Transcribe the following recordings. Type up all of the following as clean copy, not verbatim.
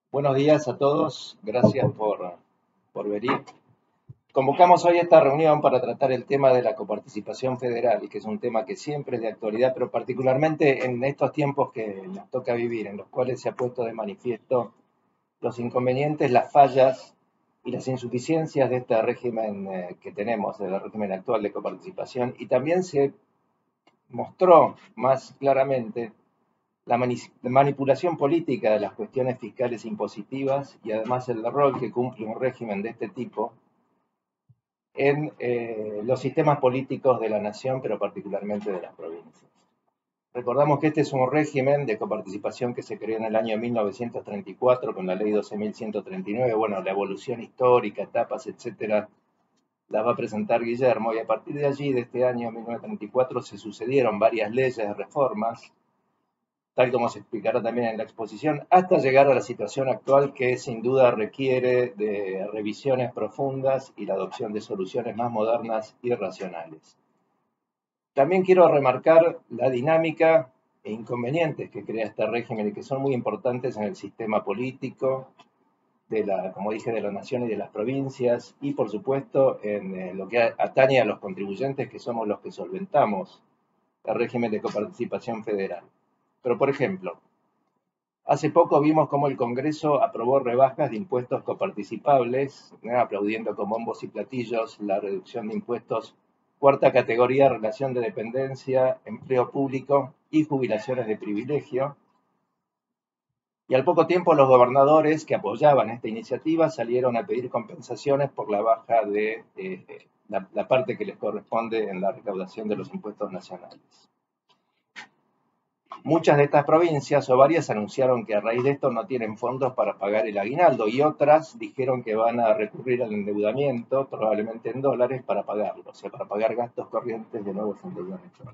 Buenos días a todos, gracias por venir. Convocamos hoy esta reunión para tratar el tema de la coparticipación federal, que es un tema que siempre es de actualidad, pero particularmente en estos tiempos que nos toca vivir, en los cuales se ha puesto de manifiesto los inconvenientes, las fallas y las insuficiencias de este régimen que tenemos, del régimen actual de coparticipación, y también se mostró más claramente la manipulación política de las cuestiones fiscales impositivas y además el rol que cumple un régimen de este tipo en los sistemas políticos de la nación, pero particularmente de las provincias. Recordamos que este es un régimen de coparticipación que se creó en el año 1934 con la ley 12.139. Bueno, la evolución histórica, etapas, etcétera, las va a presentar Guillermo, y a partir de allí, de este año 1934, se sucedieron varias leyes, reformas, tal como se explicará también en la exposición, hasta llegar a la situación actual que sin duda requiere de revisiones profundas y la adopción de soluciones más modernas y racionales. También quiero remarcar la dinámica e inconvenientes que crea este régimen y que son muy importantes en el sistema político, como dije, de la nación y de las provincias, y por supuesto en lo que atañe a los contribuyentes, que somos los que solventamos el régimen de coparticipación federal. Pero, por ejemplo, hace poco vimos cómo el Congreso aprobó rebajas de impuestos coparticipables, aplaudiendo con bombos y platillos la reducción de impuestos, cuarta categoría, relación de dependencia, empleo público y jubilaciones de privilegio. Y al poco tiempo los gobernadores que apoyaban esta iniciativa salieron a pedir compensaciones por la baja de la parte que les corresponde en la recaudación de los impuestos nacionales. Muchas de estas provincias o varias anunciaron que a raíz de esto no tienen fondos para pagar el aguinaldo y otras dijeron que van a recurrir al endeudamiento, probablemente en dólares, para pagarlo, o sea, para pagar gastos corrientes de nuevos endeudamientos.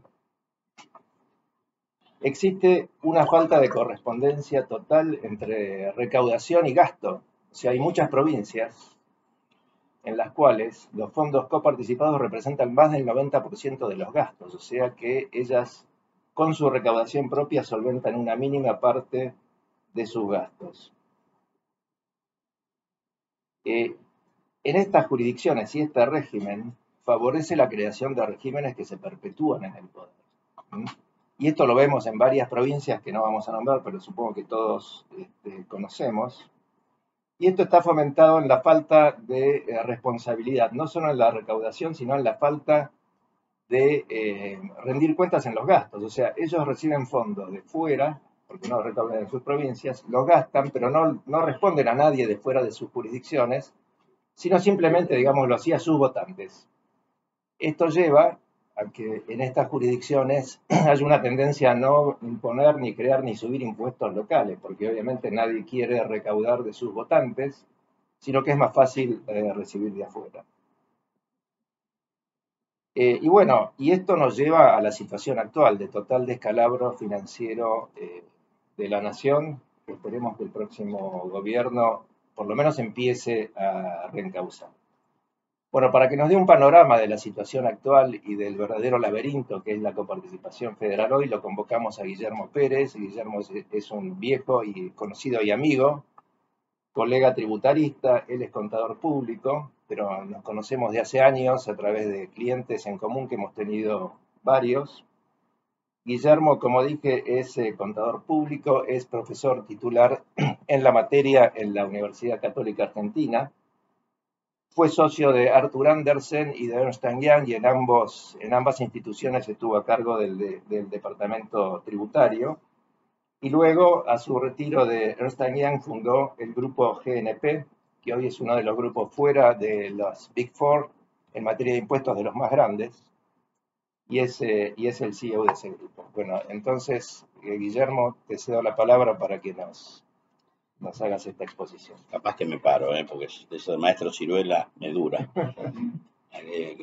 Existe una falta de correspondencia total entre recaudación y gasto. O sea, hay muchas provincias en las cuales los fondos coparticipados representan más del 90% de los gastos, o sea que ellas con su recaudación propia solventan una mínima parte de sus gastos. En estas jurisdicciones y este régimen favorece la creación de regímenes que se perpetúan en el poder. Y esto lo vemos en varias provincias que no vamos a nombrar, pero supongo que todos conocemos. Y esto está fomentado en la falta de responsabilidad, no solo en la recaudación, sino en la falta de rendir cuentas en los gastos. O sea, ellos reciben fondos de fuera, porque no recaudan en sus provincias, los gastan, pero no responden a nadie de fuera de sus jurisdicciones, sino simplemente, digámoslo así, a sus votantes. Esto lleva a que en estas jurisdicciones haya una tendencia a no imponer, ni crear, ni subir impuestos locales, porque obviamente nadie quiere recaudar de sus votantes, sino que es más fácil recibir de afuera. Y bueno, y esto nos lleva a la situación actual de total descalabro financiero de la nación. Esperemos que el próximo gobierno por lo menos empiece a reencauzar. Bueno, para que nos dé un panorama de la situación actual y del verdadero laberinto que es la coparticipación federal hoy, lo convocamos a Guillermo Pérez. Guillermo es un viejo y conocido y amigo, colega tributarista, él es contador público, pero nos conocemos de hace años a través de clientes en común que hemos tenido varios. Guillermo, como dije, es contador público, es profesor titular en la materia en la Universidad Católica Argentina. Fue socio de Arthur Andersen y de Ernst Young y en ambas instituciones estuvo a cargo del departamento tributario. Y luego, a su retiro de Ernst Young, fundó el grupo GNP, que hoy es uno de los grupos fuera de los Big Four en materia de impuestos de los más grandes, y es el CEO de ese grupo. Bueno, entonces, Guillermo, te cedo la palabra para que nos hagas esta exposición. Capaz que me paro, porque eso de maestro Ciruela me dura.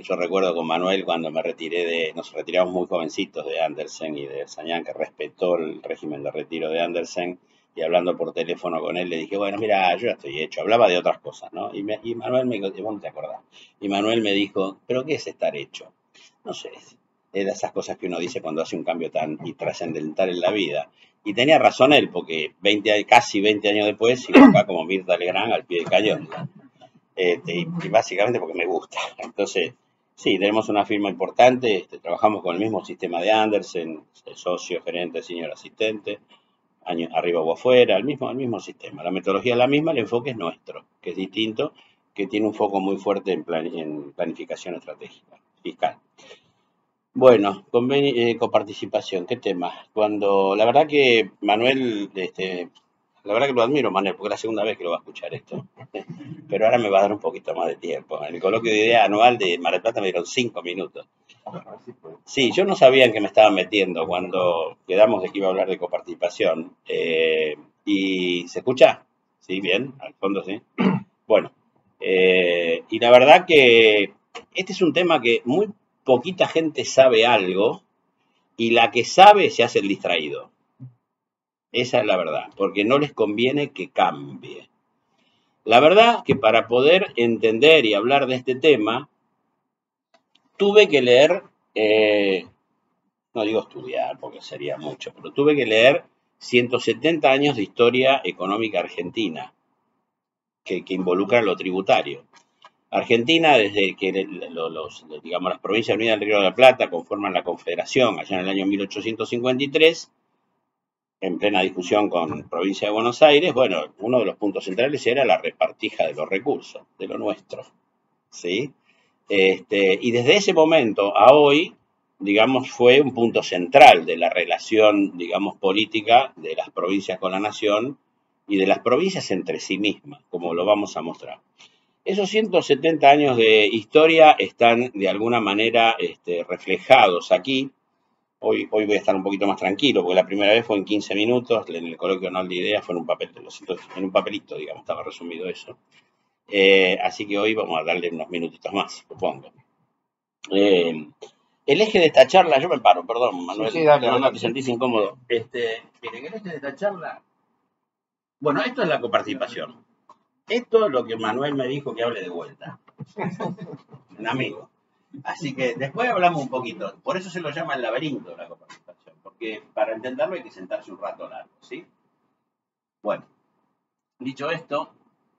Yo recuerdo con Manuel cuando nos retiramos muy jovencitos de Andersen y de Sañán, que respetó el régimen de retiro de Andersen, y hablando por teléfono con él le dije, bueno, mira, yo ya estoy hecho. Hablaba de otras cosas, ¿no? Y Manuel me dijo, vos no te acordás. Y Manuel me dijo, ¿pero qué es estar hecho? No sé, Es de esas cosas que uno dice cuando hace un cambio tan trascendental en la vida. Y tenía razón él, porque casi 20 años después sigo acá como Mirta Legrand al pie del cañón. Y básicamente porque me gusta. Entonces, sí, tenemos una firma importante, trabajamos con el mismo sistema de Andersen, socio, gerente, senior asistente, arriba o afuera, el mismo sistema. La metodología es la misma, el enfoque es nuestro, que es distinto, que tiene un foco muy fuerte en planificación estratégica, fiscal. Bueno, coparticipación, ¿qué tema? La verdad que Manuel, la verdad que lo admiro, Manuel, porque es la segunda vez que lo va a escuchar esto. Pero ahora me va a dar un poquito más de tiempo. En el coloquio de idea anual de Mar del Plata me dieron 5 minutos. Sí, yo no sabía en qué me estaba metiendo cuando quedamos de que iba a hablar de coparticipación. ¿Y se escucha? Sí, bien, al fondo sí. Bueno, y la verdad que este es un tema que muy poquita gente sabe algo y la que sabe se hace el distraído. Esa es la verdad, porque no les conviene que cambie. La verdad que para poder entender y hablar de este tema, tuve que leer, no digo estudiar porque sería mucho, pero tuve que leer 170 años de historia económica argentina, que involucra lo tributario. Argentina, desde que las provincias unidas del Río de la Plata conforman la Confederación allá en el año 1853, en plena discusión con provincia de Buenos Aires, bueno, uno de los puntos centrales era la repartija de los recursos, de lo nuestro, ¿sí? Y desde ese momento a hoy, digamos, fue un punto central de la relación, digamos, política de las provincias con la nación y de las provincias entre sí mismas, como lo vamos a mostrar. Esos 170 años de historia están de alguna manera reflejados aquí. Hoy voy a estar un poquito más tranquilo, porque la primera vez fue en 15 minutos, en el coloquio anual de ideas fue en un papelito, digamos, estaba resumido eso. Así que hoy vamos a darle unos minutitos más, supongo. El eje de esta charla, yo me paro, perdón, Manuel, sí, dale, no te sentís incómodo. Miren, el eje de esta charla, bueno, esto es la coparticipación. Esto es lo que Manuel me dijo que hable de vuelta. Un amigo. Así que después hablamos un poquito. Por eso se lo llama el laberinto de la coparticipación. Porque para entenderlo hay que sentarse un rato largo, ¿sí? Bueno, dicho esto,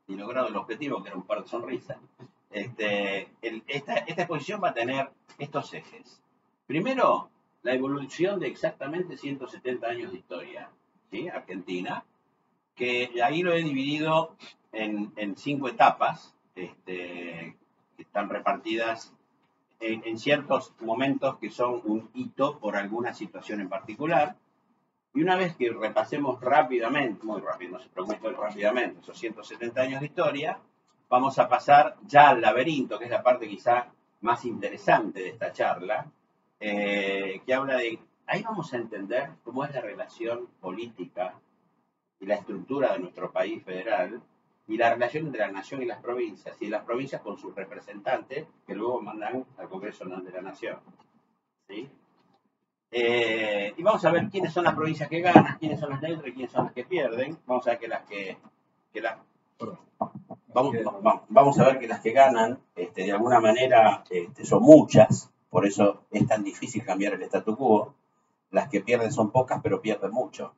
y logrado el objetivo, que era un par de sonrisas, esta exposición va a tener estos ejes. Primero, la evolución de exactamente 170 años de historia, ¿sí? Argentina, que ahí lo he dividido en 5 etapas, que están repartidas en ciertos momentos que son un hito por alguna situación en particular. Y una vez que repasemos rápidamente, muy rápido, no se preocupen, rápidamente, esos 170 años de historia, vamos a pasar ya al laberinto, que es la parte quizá más interesante de esta charla, que habla de, ahí vamos a entender cómo es la relación política y la estructura de nuestro país federal y la relación entre la nación y las provincias con sus representantes que luego mandan al Congreso Nacional de la Nación. ¿Sí? Y vamos a ver quiénes son las provincias que ganan, quiénes son las neutras y quiénes son las que pierden. Vamos a ver vamos a ver que las que ganan, de alguna manera, son muchas, por eso es tan difícil cambiar el statu quo. Las que pierden son pocas, pero pierden mucho.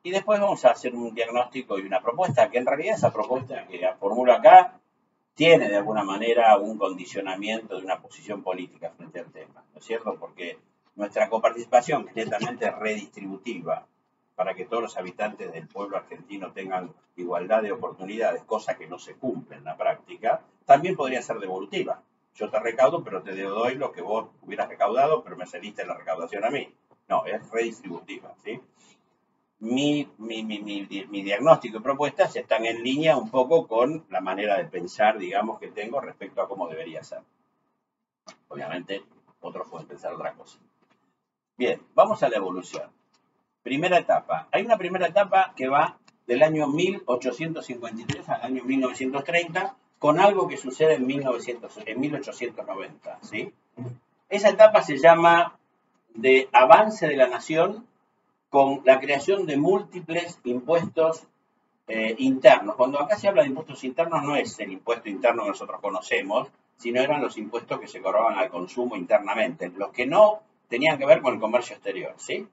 Y después vamos a hacer un diagnóstico y una propuesta, que en realidad esa propuesta que formulo acá tiene de alguna manera un condicionamiento de una posición política frente al tema, ¿no es cierto? Porque nuestra coparticipación, que es netamente redistributiva, para que todos los habitantes del pueblo argentino tengan igualdad de oportunidades, cosa que no se cumple en la práctica, también podría ser devolutiva. Yo te recaudo, pero te doy lo que vos hubieras recaudado, pero me cediste la recaudación a mí. No, es redistributiva, ¿sí? Mi diagnóstico y propuestas están en línea un poco con la manera de pensar, digamos, que tengo respecto a cómo debería ser. Obviamente, otros pueden pensar otra cosa. Bien, vamos a la evolución. Primera etapa. Hay una primera etapa que va del año 1853 al año 1930, con algo que sucede en 1890, ¿sí? Esa etapa se llama de avance de la nación con la creación de múltiples impuestos internos. Cuando acá se habla de impuestos internos, no es el impuesto interno que nosotros conocemos, sino eran los impuestos que se cobraban al consumo internamente, los que no tenían que ver con el comercio exterior, ¿sí?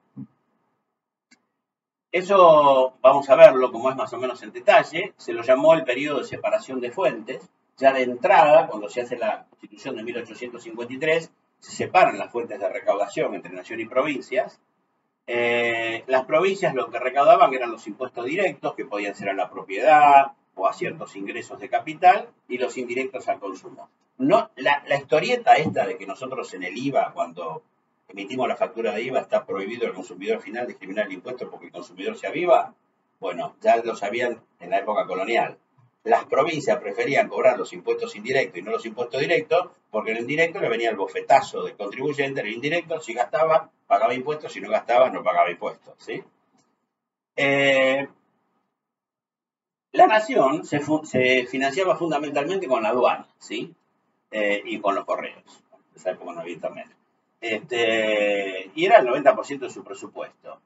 Eso vamos a verlo como es más o menos en detalle. Se lo llamó el periodo de separación de fuentes. Ya de entrada, cuando se hace la Constitución de 1853, se separan las fuentes de recaudación entre nación y provincias. Las provincias lo que recaudaban eran los impuestos directos, que podían ser a la propiedad o a ciertos ingresos de capital, y los indirectos al consumo. No, la historieta esta de que nosotros en el IVA, cuando emitimos la factura de IVA, está prohibido al consumidor final discriminar el impuesto porque el consumidor se aviva, bueno, ya lo sabían en la época colonial. Las provincias preferían cobrar los impuestos indirectos y no los impuestos directos, porque en el indirecto le venía el bofetazo del contribuyente, en el indirecto, si gastaba, pagaba impuestos, si no gastaba, no pagaba impuestos, ¿sí? La nación se financiaba fundamentalmente con la aduana, ¿sí? Y con los correos. En esa época no había internet. Y era el 90% de su presupuesto.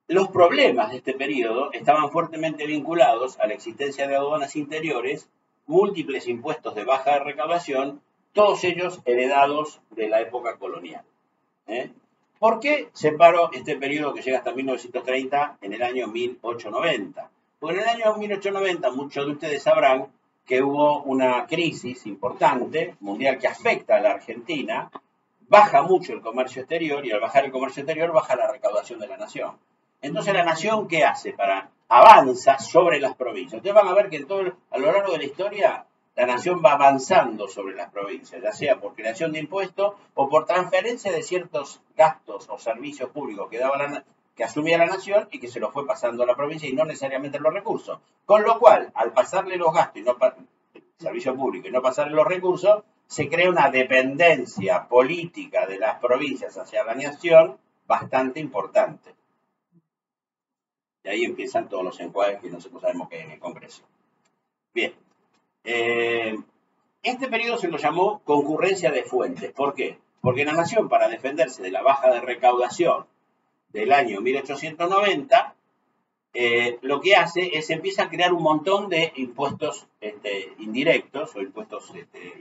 Los problemas de este periodo estaban fuertemente vinculados a la existencia de aduanas interiores, múltiples impuestos de baja recaudación, todos ellos heredados de la época colonial. ¿Por qué separo este periodo que llega hasta 1930 en el año 1890? Porque en el año 1890 muchos de ustedes sabrán que hubo una crisis importante mundial que afecta a la Argentina, baja mucho el comercio exterior y al bajar el comercio exterior baja la recaudación de la nación. Entonces la nación, ¿qué hace? Avanza sobre las provincias. Ustedes van a ver que a lo largo de la historia la nación va avanzando sobre las provincias, ya sea por creación de impuestos o por transferencia de ciertos gastos o servicios públicos que asumía la nación y que se los fue pasando a la provincia y no necesariamente los recursos. Con lo cual, al pasarle los gastos y no el servicio público y no pasarle los recursos, se crea una dependencia política de las provincias hacia la nación bastante importante. Y ahí empiezan todos los encuadres que nosotros sabemos que hay en el Congreso. Bien. Este periodo se lo llamó concurrencia de fuentes. ¿Por qué? Porque la nación, para defenderse de la baja de recaudación del año 1890, lo que hace es empieza a crear un montón de impuestos indirectos o impuestos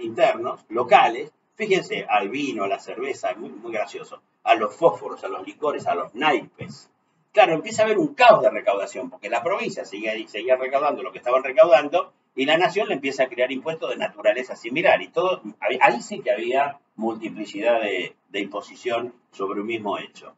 internos, locales. Fíjense, al vino, a la cerveza, muy, muy gracioso, a los fósforos, a los licores, a los naipes. Claro, empieza a haber un caos de recaudación, porque la provincia seguía recaudando lo que estaban recaudando y la nación le empieza a crear impuestos de naturaleza similar. Y todo, ahí sí que había multiplicidad de imposición sobre un mismo hecho.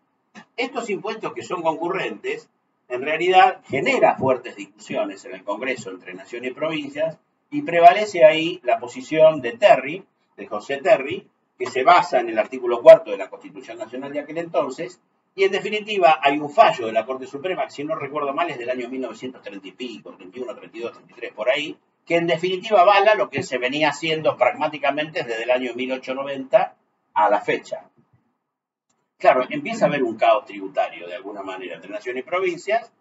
Estos impuestos que son concurrentes, en realidad genera fuertes discusiones en el Congreso entre nación y provincias y prevalece ahí la posición de Terry, de José Terry, que se basa en el artículo 4 de la Constitución Nacional de aquel entonces. Y en definitiva hay un fallo de la Corte Suprema, que si no recuerdo mal es del año 1930 y pico, 31, 32, 33, por ahí, que en definitiva avala lo que se venía haciendo pragmáticamente desde el año 1890 a la fecha. Claro, empieza a haber un caos tributario de alguna manera entre naciones y provincias,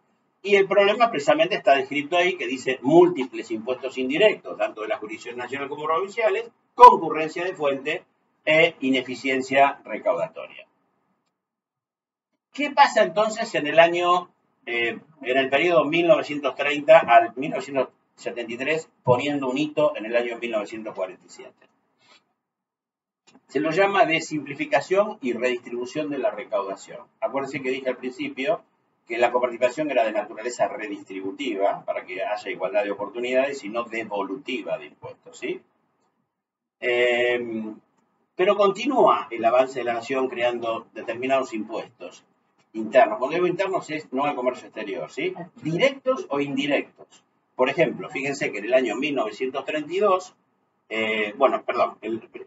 y el problema precisamente está descrito ahí, que dice múltiples impuestos indirectos, tanto de la jurisdicción nacional como provinciales, concurrencia de fuente e ineficiencia recaudatoria. ¿Qué pasa entonces en el periodo 1930 al 1973, poniendo un hito en el año 1947? Se lo llama de simplificación y redistribución de la recaudación. Acuérdense que dije al principio que la coparticipación era de naturaleza redistributiva, para que haya igualdad de oportunidades, y no devolutiva de impuestos, ¿sí? Pero continúa el avance de la nación creando determinados impuestos internos. Cuando digo internos es no al comercio exterior, ¿sí? Directos o indirectos. Por ejemplo, fíjense que en el año 1932,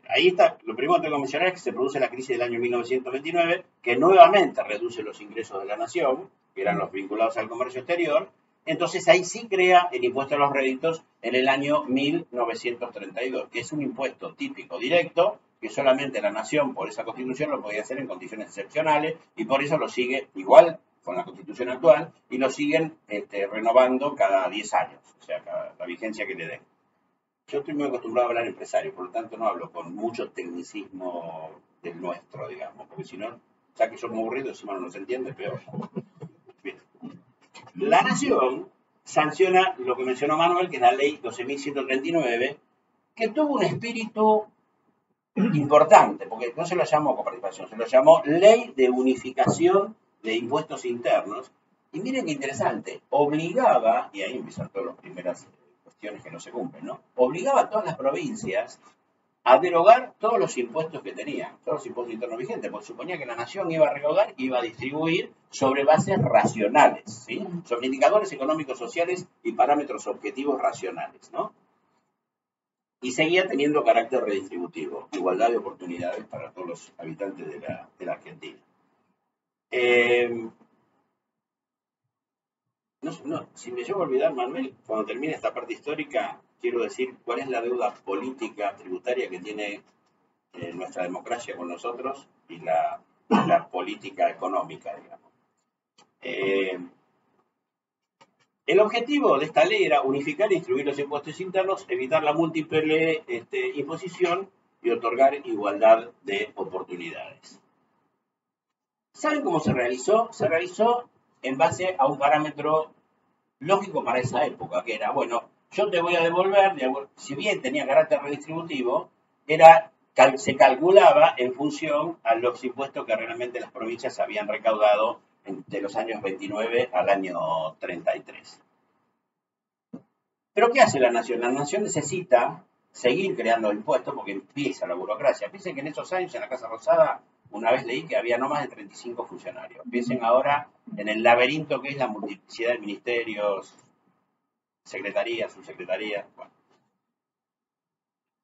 ahí está, lo primero que tengo que mencionar es que se produce la crisis del año 1929, que nuevamente reduce los ingresos de la nación, que eran los vinculados al comercio exterior. Entonces ahí sí crea el impuesto a los réditos en el año 1932, que es un impuesto típico directo, que solamente la nación por esa constitución lo podía hacer en condiciones excepcionales y por eso lo sigue igual con la constitución actual y lo siguen renovando cada 10 años, o sea, la vigencia que le den. Yo estoy muy acostumbrado a hablar empresario, por lo tanto no hablo con mucho tecnicismo del nuestro, digamos, porque si no, ya que somos aburridos, encima no nos entiende, peor. Bien. La nación sanciona lo que mencionó Manuel, que es la ley 12.139, que tuvo un espíritu importante, porque no se lo llamó coparticipación, se lo llamó Ley de Unificación de Impuestos Internos. Y miren qué interesante, obligaba, y ahí empiezan todas las primeras cuestiones que no se cumplen, ¿no? Obligaba a todas las provincias a derogar todos los impuestos que tenían, todos los impuestos internos vigentes, porque suponía que la nación iba a recaudar y iba a distribuir sobre bases racionales, ¿sí? Sobre indicadores económicos, sociales y parámetros objetivos racionales, ¿no? Y seguía teniendo carácter redistributivo, igualdad de oportunidades para todos los habitantes de la Argentina. Si me llevo a olvidar, Manuel, cuando termine esta parte histórica, quiero decir cuál es la deuda política tributaria que tiene nuestra democracia con nosotros y la política económica, digamos. El objetivo de esta ley era unificar e distribuir los impuestos internos, evitar la múltiple imposición y otorgar igualdad de oportunidades. ¿Saben cómo se realizó? Se realizó en base a un parámetro lógico para esa época, que era, bueno, yo te voy a devolver, si bien tenía carácter redistributivo, se calculaba en función a los impuestos que realmente las provincias habían recaudado de los años 29 al año 33. ¿Pero qué hace la nación? La nación necesita seguir creando impuestos porque empieza la burocracia. Piensen que en esos años en la Casa Rosada, una vez leí que había no más de 35 funcionarios. Piensen ahora en el laberinto que es la multiplicidad de ministerios, secretarías, subsecretarías. Bueno.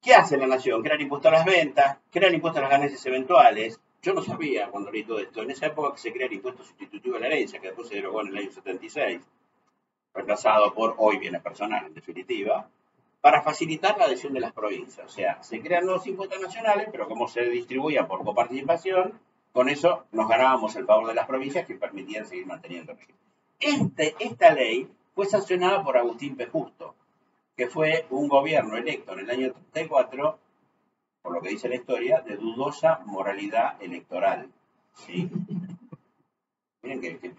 ¿Qué hace la nación? Crear impuesto a las ventas, crear impuesto a las ganancias eventuales. Yo no sabía cuando leí todo esto. En esa época que se crea el impuesto sustitutivo de la herencia, que después se derogó en el año 76, reemplazado por hoy bienes personales, en definitiva, para facilitar la adhesión de las provincias. O sea, se crean nuevos impuestos nacionales, pero como se distribuían por coparticipación, con eso nos ganábamos el favor de las provincias que permitían seguir manteniendo el régimen. Esta ley fue sancionada por Agustín P. Justo, que fue un gobierno electo en el año 34, por lo que dice la historia, de dudosa moralidad electoral. ¿Sí? Miren que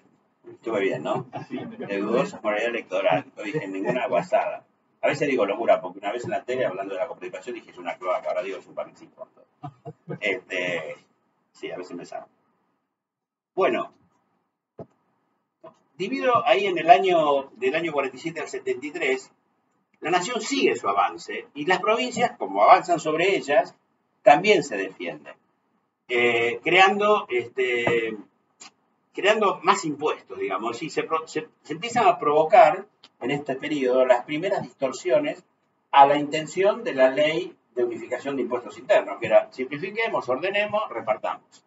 estuve bien, ¿no? De dudosa moralidad electoral. No dije ninguna guasada. A veces digo locura, porque una vez en la tele, hablando de la coparticipación, dije es una cloaca, ahora digo es un participio. Sí, a veces me salgo. Bueno, divido ahí en del año 47 al 73, la nación sigue su avance y las provincias, como avanzan sobre ellas, también se defienden, creando más impuestos, digamos, y se empiezan a provocar en este periodo las primeras distorsiones a la intención de la ley de unificación de impuestos internos, que era simplifiquemos, ordenemos, repartamos.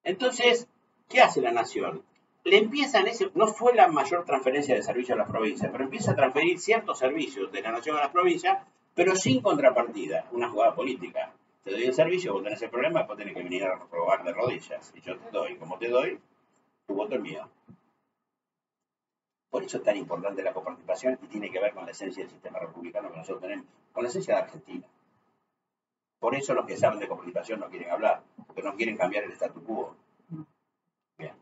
Entonces, ¿qué hace la nación? No fue la mayor transferencia de servicios a las provincias, pero empieza a transferir ciertos servicios de la nación a las provincias, pero sin contrapartida, una jugada política. Te doy el servicio, vos tenés el problema, después tenés que venir a robar de rodillas. Y yo te doy, como te doy, tu voto es mío. Por eso es tan importante la coparticipación y tiene que ver con la esencia del sistema republicano que nosotros tenemos, con la esencia de Argentina. Por eso los que saben de coparticipación no quieren hablar, porque no quieren cambiar el statu quo. Bien.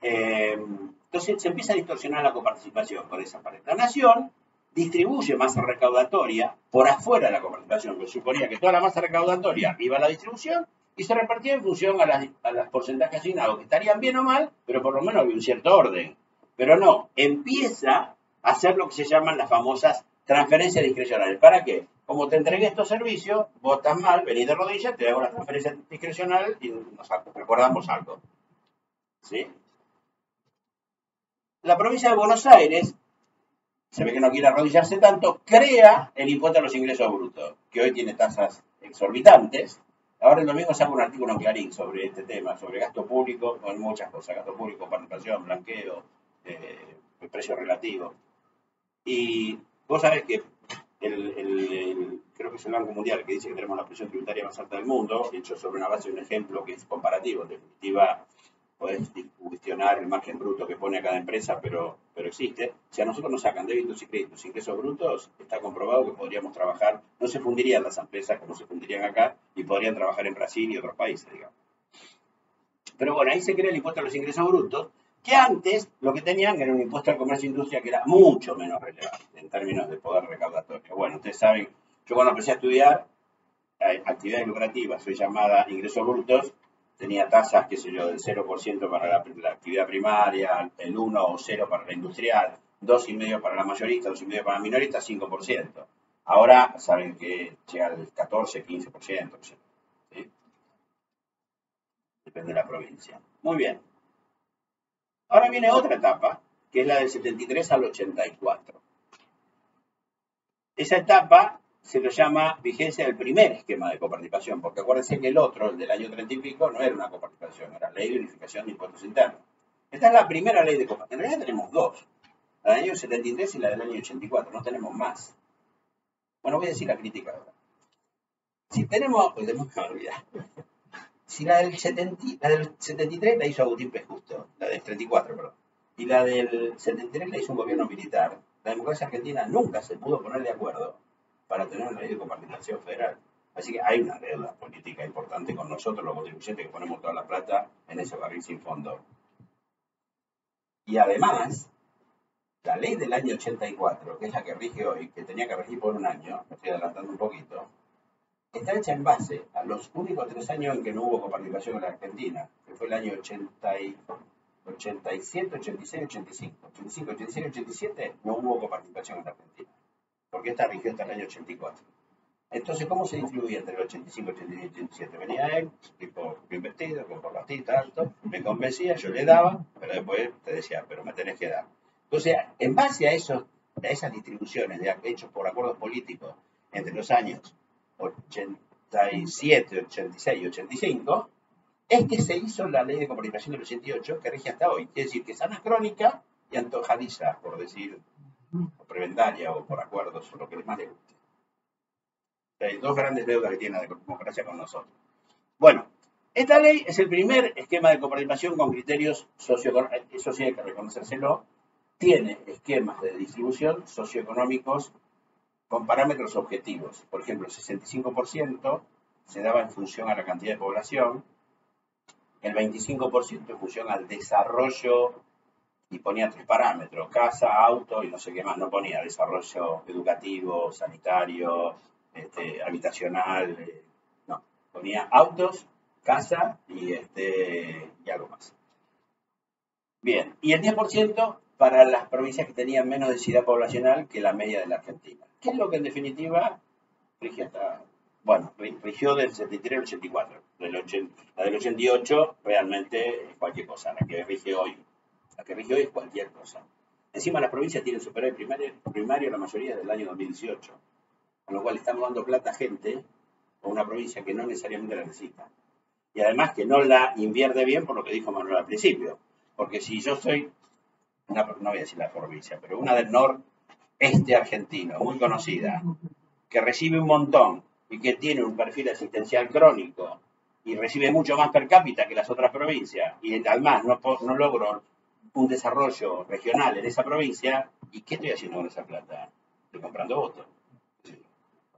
Entonces se empieza a distorsionar la coparticipación por esa parte. La nación distribuye masa recaudatoria por afuera de la coparticipación, que suponía que toda la masa recaudatoria iba a la distribución y se repartía en función a los porcentajes asignados, que estarían bien o mal, pero por lo menos había un cierto orden. Pero no, empieza a hacer lo que se llaman las famosas transferencias discrecionales. ¿Para qué? Como te entregué estos servicios, vos estás mal, venís de rodillas, te hago la transferencia discrecional y nos recordamos algo. ¿Sí? La provincia de Buenos Aires, se ve que no quiere arrodillarse tanto, crea el impuesto a los ingresos brutos, que hoy tiene tasas exorbitantes. Ahora el domingo saco un artículo en Clarín sobre este tema, sobre gasto público, con muchas cosas, gasto público, participación, blanqueo, el precio relativo. Y vos sabés que creo que es el Banco Mundial que dice que tenemos la presión tributaria más alta del mundo, hecho sobre una base de un ejemplo que es comparativo. En definitiva, podés cuestionar el margen bruto que pone cada empresa, pero existe. Si a nosotros nos sacan débitos y créditos, ingresos brutos, está comprobado que podríamos trabajar, no se fundirían las empresas como se fundirían acá, y podrían trabajar en Brasil y otros países, digamos. Pero bueno, ahí se crea el impuesto a los ingresos brutos, que antes lo que tenían era un impuesto al comercio e industria que era mucho menos relevante en términos de poder recaudatorio. Bueno, ustedes saben, yo cuando empecé a estudiar, actividades lucrativas, soy llamada ingresos brutos, tenía tasas, qué sé yo, del 0% para la actividad primaria, el 1 o 0 para la industrial, 2,5% para la mayorista, 2,5% para la minorista, 5%. Ahora saben que llega al 14, 15%. ¿Sí? Depende de la provincia. Muy bien. Ahora viene otra etapa, que es la del 73 al 84. Esa etapa se lo llama vigencia del primer esquema de coparticipación, porque acuérdense que el otro, el del año 30 y pico, no era una coparticipación, era ley de unificación de impuestos internos. Esta es la primera ley de coparticipación. En realidad tenemos dos, la del año 73 y la del año 84, no tenemos más. Bueno, voy a decir la crítica ahora. Si tenemos, pues tenemos que olvidar. Si la del 73 la hizo Agustín P. Justo, la del 34, perdón, y la del 73 la hizo un gobierno militar, la democracia argentina nunca se pudo poner de acuerdo para tener una ley de coparticipación federal. Así que hay una deuda política importante con nosotros, los contribuyentes, que ponemos toda la plata en ese barril sin fondo. Y además, la ley del año 84, que es la que rige hoy, que tenía que regir por un año, me estoy adelantando un poquito, está hecha en base a los únicos 3 años en que no hubo coparticipación en la Argentina, que fue el año 87, 86, 85. 85, 86, 87 no hubo coparticipación en la Argentina, porque esta rigió hasta el año 84. Entonces, ¿cómo se distribuía entre el 85, 86 y 87? Venía él, tipo bien vestido, con corbatita, alto, me convencía, yo le daba, pero después te decía, pero me tenés que dar. Entonces, en base a esas distribuciones hechos por acuerdos políticos entre los años 87, 86 y 85, es que se hizo la ley de coparticipación del 88 que rige hasta hoy. Quiere decir que es anacrónica y antojadiza, por decir, o prebendaria o por acuerdos, o lo que más le guste. Hay dos grandes deudas que tiene la democracia con nosotros. Bueno, esta ley es el primer esquema de coparticipación con criterios socioeconómicos, eso sí hay que reconocérselo, tiene esquemas de distribución socioeconómicos con parámetros objetivos. Por ejemplo, el 65% se daba en función a la cantidad de población, el 25% en función al desarrollo, y ponía 3 parámetros, casa, auto y no sé qué más, no ponía desarrollo educativo, sanitario, habitacional, no, ponía autos, casa y algo más. Bien, y el 10% para las provincias que tenían menos densidad poblacional que la media de la Argentina. ¿Qué es lo que en definitiva rigió rigió del 73 al 84? La del 88 realmente es cualquier cosa, la que rige hoy. La que rige hoy es cualquier cosa. Encima las provincias tienen superávit primario la mayoría del año 2018. Con lo cual estamos dando plata a gente o una provincia que no necesariamente la necesita. Y además que no la invierte bien por lo que dijo Manuel al principio. Porque si yo soy, no voy a decir la provincia, pero una del noreste argentino, muy conocida, que recibe un montón y que tiene un perfil asistencial crónico y recibe mucho más per cápita que las otras provincias, y además no logro un desarrollo regional en esa provincia, ¿y qué estoy haciendo con esa plata? Estoy comprando votos,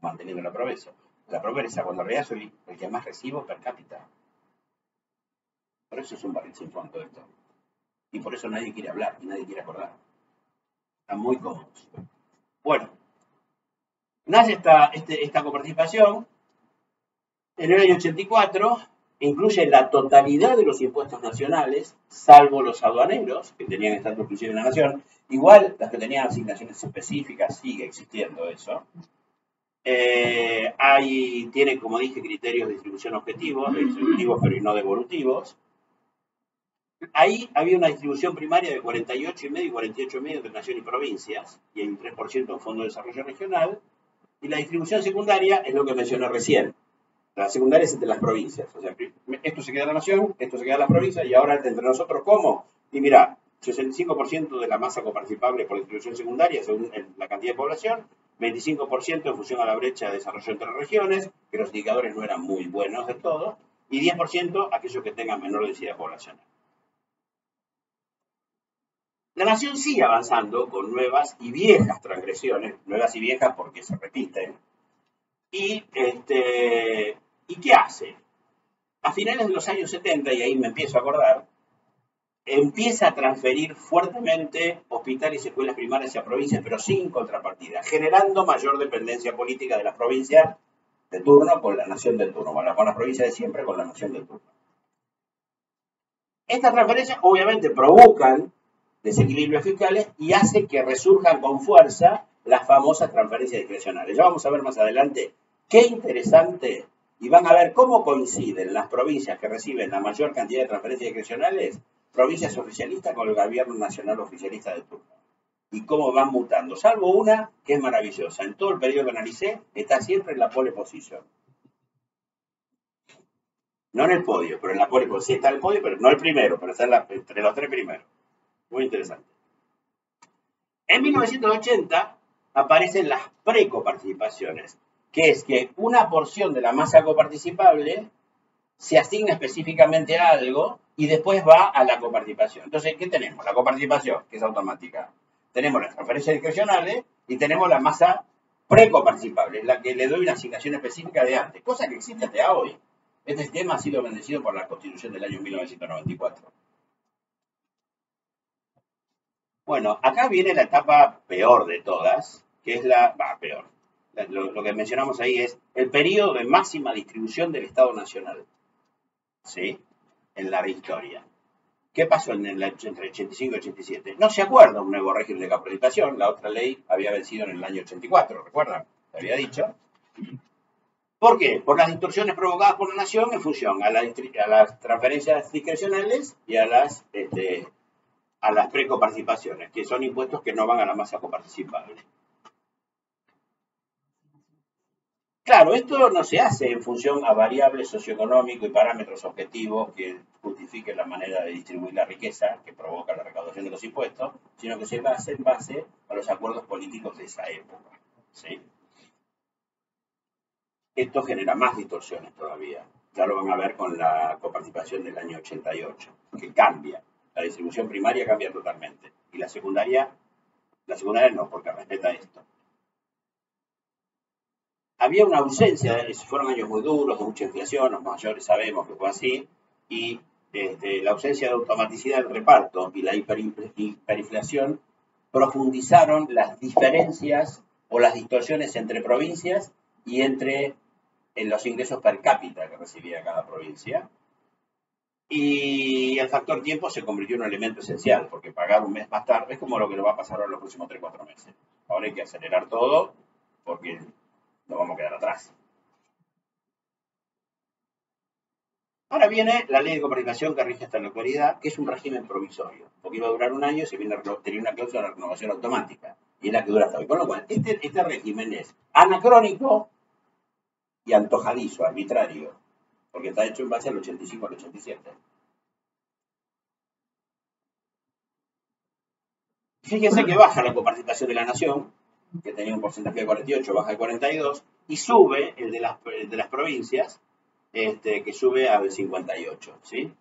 manteniendo la pobreza. La pobreza, cuando en realidad soy el que más recibo per cápita. Por eso es un barril sin fondo esto. Y por eso nadie quiere hablar y nadie quiere acordar. Están muy cómodos. Bueno, nace esta coparticipación en el año 84, incluye la totalidad de los impuestos nacionales, salvo los aduaneros, que tenían estatus exclusivo en la nación. Igual, las que tenían asignaciones específicas, sigue existiendo eso. Tiene, como dije, criterios de distribución objetivos, distributivos pero no devolutivos. Ahí había una distribución primaria de 48,5 y 48,5 entre nación y provincias, y hay un 3% en Fondo de Desarrollo Regional, y la distribución secundaria es lo que mencioné recién. La secundaria es entre las provincias, o sea, esto se queda en la nación, esto se queda en las provincias, y ahora entre nosotros, ¿cómo? Y mira, 65% de la masa coparticipable por distribución secundaria, según la cantidad de población, 25% en función a la brecha de desarrollo entre regiones, que los indicadores no eran muy buenos de todo, y 10% aquellos que tengan menor densidad poblacional. La nación sigue avanzando con nuevas y viejas transgresiones, nuevas y viejas porque se repiten. ¿Y qué hace? A finales de los años 70, y ahí me empiezo a acordar, empieza a transferir fuertemente hospitales y escuelas primarias a provincias, pero sin contrapartida, generando mayor dependencia política de las provincias de turno con la nación del turno, con la provincia de siempre con la nación del turno. Estas transferencias obviamente provocan desequilibrios fiscales y hacen que resurjan con fuerza las famosas transferencias discrecionales. Ya vamos a ver más adelante qué interesante, y van a ver cómo coinciden las provincias que reciben la mayor cantidad de transferencias discrecionales, provincias oficialistas con el gobierno nacional oficialista de turno, y cómo van mutando, salvo una que es maravillosa. En todo el periodo que analicé, está siempre en la pole position. No en el podio, pero en la pole position. Sí está en el podio, pero no el primero, pero está entre los tres primeros. Muy interesante. En 1980 aparecen las precoparticipaciones, que es que una porción de la masa coparticipable se asigna específicamente a algo y después va a la coparticipación. Entonces, ¿qué tenemos? La coparticipación, que es automática. Tenemos las transferencias discrecionales y tenemos la masa precoparticipable, la que le doy una asignación específica de antes, cosa que existe hasta hoy. Este sistema ha sido bendecido por la Constitución del año 1994. Bueno, acá viene la etapa peor de todas, que es peor. Lo que mencionamos ahí es el periodo de máxima distribución del Estado Nacional, ¿sí? En la historia. ¿Qué pasó entre 85 y 87? No se acuerda un nuevo régimen de capitalización, la otra ley había vencido en el año 84, ¿recuerdan? Te había dicho. ¿Por qué? Por las distorsiones provocadas por la nación en función a las transferencias discrecionales y a las precoparticipaciones, que son impuestos que no van a la masa coparticipable. Claro, esto no se hace en función a variables socioeconómicos y parámetros objetivos que justifiquen la manera de distribuir la riqueza que provoca la recaudación de los impuestos, sino que se hace en base a los acuerdos políticos de esa época, ¿sí? Esto genera más distorsiones todavía. Ya lo van a ver con la coparticipación del año 88, que cambia. La distribución primaria cambia totalmente. Y la secundaria no, porque respeta esto. Había una ausencia, fueron años muy duros, de mucha inflación, los mayores sabemos que fue así, y la ausencia de automaticidad del reparto y la hiperinflación profundizaron las diferencias o las distorsiones entre provincias y entre los ingresos per cápita que recibía cada provincia. Y el factor tiempo se convirtió en un elemento esencial, porque pagar un mes más tarde es como lo que nos va a pasar ahora en los próximos 3-4 meses. Ahora hay que acelerar todo porque nos vamos a quedar atrás. Ahora viene la ley de coparticipación que rige hasta la actualidad, que es un régimen provisorio, porque iba a durar un año y se tenía una cláusula de renovación automática, y es la que dura hasta hoy. Con lo cual, este régimen es anacrónico y antojadizo, arbitrario, porque está hecho en base al 85 al 87. Fíjense que baja la coparticipación de la nación, que tenía un porcentaje de 48, baja de 42, y sube el de las provincias, que sube al 58, ¿sí?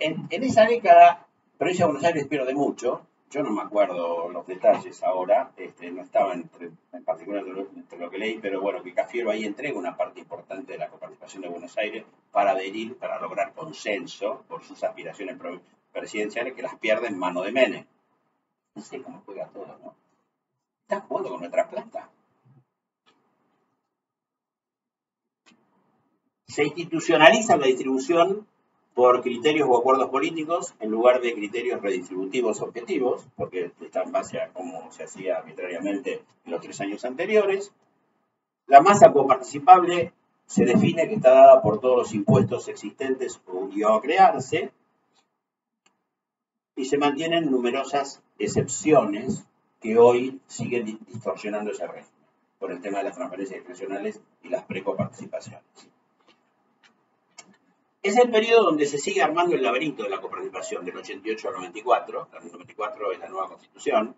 En esa década, provincia de Buenos Aires pierde mucho. Yo no me acuerdo los detalles ahora, no estaba en particular entre lo que leí, pero bueno, que Cafiero ahí entrega una parte importante de la coparticipación de Buenos Aires para adherir, para lograr consenso por sus aspiraciones presidenciales, que las pierde en mano de Menem. No sé cómo juega todo, ¿no? Están jugando con nuestra plata. Se institucionaliza la distribución por criterios o acuerdos políticos en lugar de criterios redistributivos objetivos, porque está en base a cómo se hacía arbitrariamente en los 3 años anteriores. La masa coparticipable se define que está dada por todos los impuestos existentes o a crearse, y se mantienen numerosas excepciones que hoy siguen distorsionando ese régimen, por el tema de las transferencias discrecionales y las precoparticipaciones. Es el periodo donde se sigue armando el laberinto de la coparticipación, del 88 al 94, el 94 es la nueva constitución.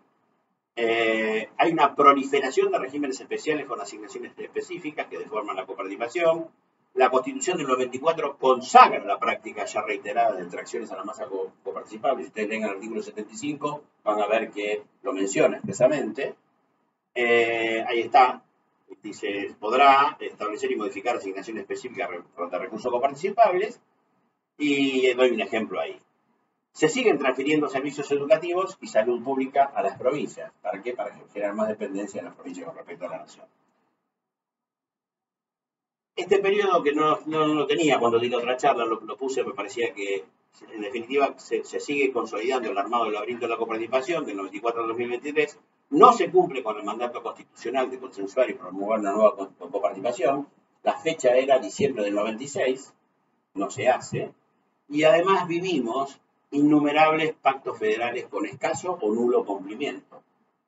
Hay una proliferación de regímenes especiales con asignaciones específicas que deforman la coparticipación. La Constitución del 94 consagra la práctica ya reiterada de extracciones a la masa coparticipable. Si ustedes leen el artículo 75, van a ver que lo menciona expresamente. Ahí está. Dice, podrá establecer y modificar asignaciones específicas de recursos coparticipables. Y doy un ejemplo ahí. Se siguen transfiriendo servicios educativos y salud pública a las provincias. ¿Para qué? Para generar más dependencia en las provincias con respecto a la nación. Este periodo que no lo tenía cuando di la otra charla, lo puse, me parecía que en definitiva se sigue consolidando el armado del laberinto de la coparticipación del 94 al 2023, no se cumple con el mandato constitucional de consensuar y promover una nueva coparticipación, la fecha era diciembre del 96, no se hace, y además vivimos innumerables pactos federales con escaso o nulo cumplimiento.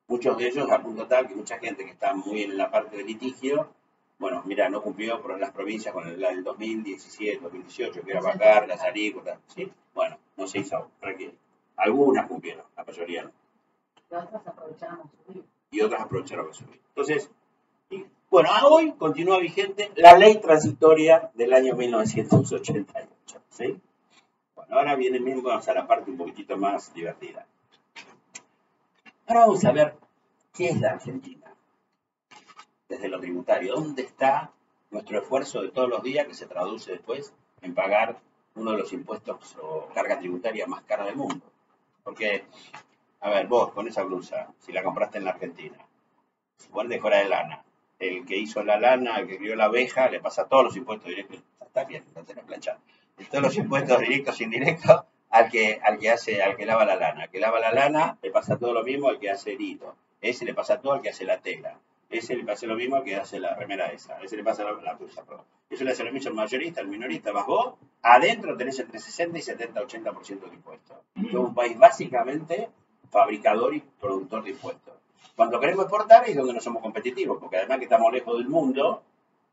Muchos de ellos a punto tal que mucha gente que está muy en la parte de litigio, bueno, mira, no cumplió por las provincias con el 2017, 2018, que era Bacar, las alícuotas, ¿sí? Bueno, no se hizo, tranquilo. Algunas cumplieron, la mayoría no. Y otras aprovecharon a subir. Y otras aprovecharon a subir. Entonces, bueno, hoy continúa vigente la ley transitoria del año 1988, ¿sí? Bueno, ahora vamos a la parte un poquitito más divertida. Ahora vamos a ver qué es la Argentina. Desde lo tributario, ¿dónde está nuestro esfuerzo de todos los días que se traduce después en pagar uno de los impuestos o carga tributaria más cara del mundo? Porque, a ver, vos con esa blusa, si la compraste en la Argentina, suponete fuera de lana, el que hizo la lana, el que crió la abeja, le pasa todos los impuestos directos, está bien, no tenés planchado, todos los impuestos directos e indirectos al que lava la lana. Al que lava la lana le pasa todo lo mismo al que hace el hilo. Ese le pasa todo al que hace la tela. Ese le pasa lo mismo al que hace la remera esa. Ese le pasa la blusa, perdón. Eso le hace lo mismo al mayorista, al minorista, más vos. Adentro tenés entre 60 y 70, 80% de impuestos. Es un país básicamente fabricador y productor de impuestos. Cuando queremos exportar es donde no somos competitivos, porque además que estamos lejos del mundo,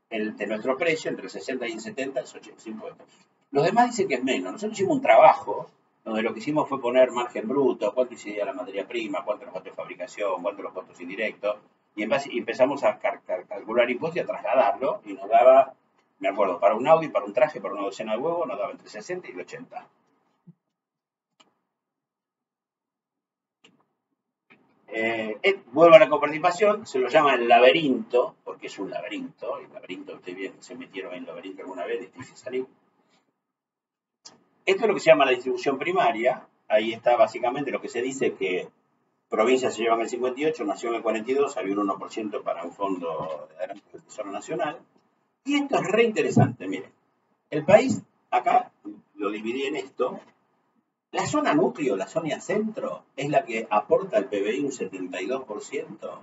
de nuestro precio, entre el 60 y el 70 es 80 impuestos. Los demás dicen que es menos. Nosotros hicimos un trabajo donde lo que hicimos fue poner margen bruto, cuánto incidía la materia prima, cuánto los costos de fabricación, cuánto los costos indirectos, y empezamos a calcular impuestos y a trasladarlo, y nos daba, me acuerdo, para un Audi, para un traje, para una docena de huevos, nos daba entre 60 y el 80. Vuelvo a la coparticipación, se lo llama el laberinto, porque es un laberinto, el laberinto, ustedes bien, se metieron en el laberinto alguna vez, difícil salir. Esto es lo que se llama la distribución primaria, ahí está básicamente lo que se dice que provincias se llevan el 58, nación el 42, había un 1% para un fondo del Tesoro Nacional, y esto es re interesante, miren, el país, acá lo dividí en esto, la zona núcleo, la zona centro, es la que aporta al PBI un 72%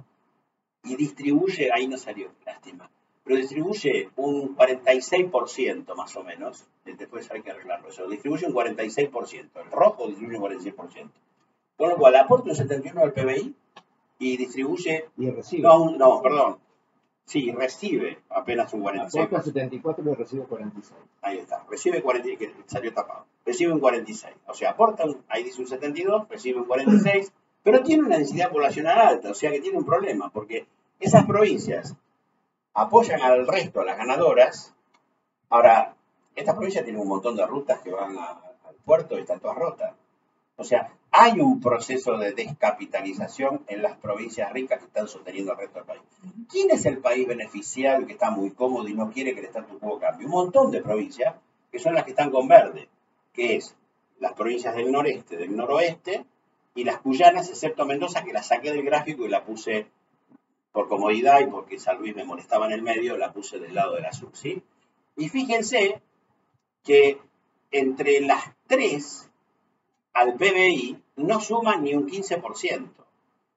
y distribuye, ahí no salió, lástima, pero distribuye un 46% más o menos, después hay que arreglarlo eso, distribuye un 46%, el rojo distribuye un 46%, con lo cual aporta un 71% al PBI y distribuye... Y recibe. No, perdón. Sí, recibe apenas un 46%. Aporta 74 y recibe 46. Ahí está, recibe 46, que salió tapado. Recibe un 46. O sea, aporta, ahí dice un 72, recibe un 46, pero tiene una densidad poblacional alta, o sea que tiene un problema, porque esas provincias apoyan al resto, a las ganadoras. Ahora, estas provincias tienen un montón de rutas que van al puerto y están todas rotas. O sea, hay un proceso de descapitalización en las provincias ricas que están sosteniendo al resto del país. ¿Quién es el país beneficiario que está muy cómodo y no quiere que el status quo cambie? Un montón de provincias que son las que están con verde, que es las provincias del noreste, del noroeste y las cuyanas, excepto Mendoza, que la saqué del gráfico y la puse por comodidad y porque San Luis me molestaba en el medio, la puse del lado del azul, ¿sí? Y fíjense que entre las tres al PBI no suman ni un 15%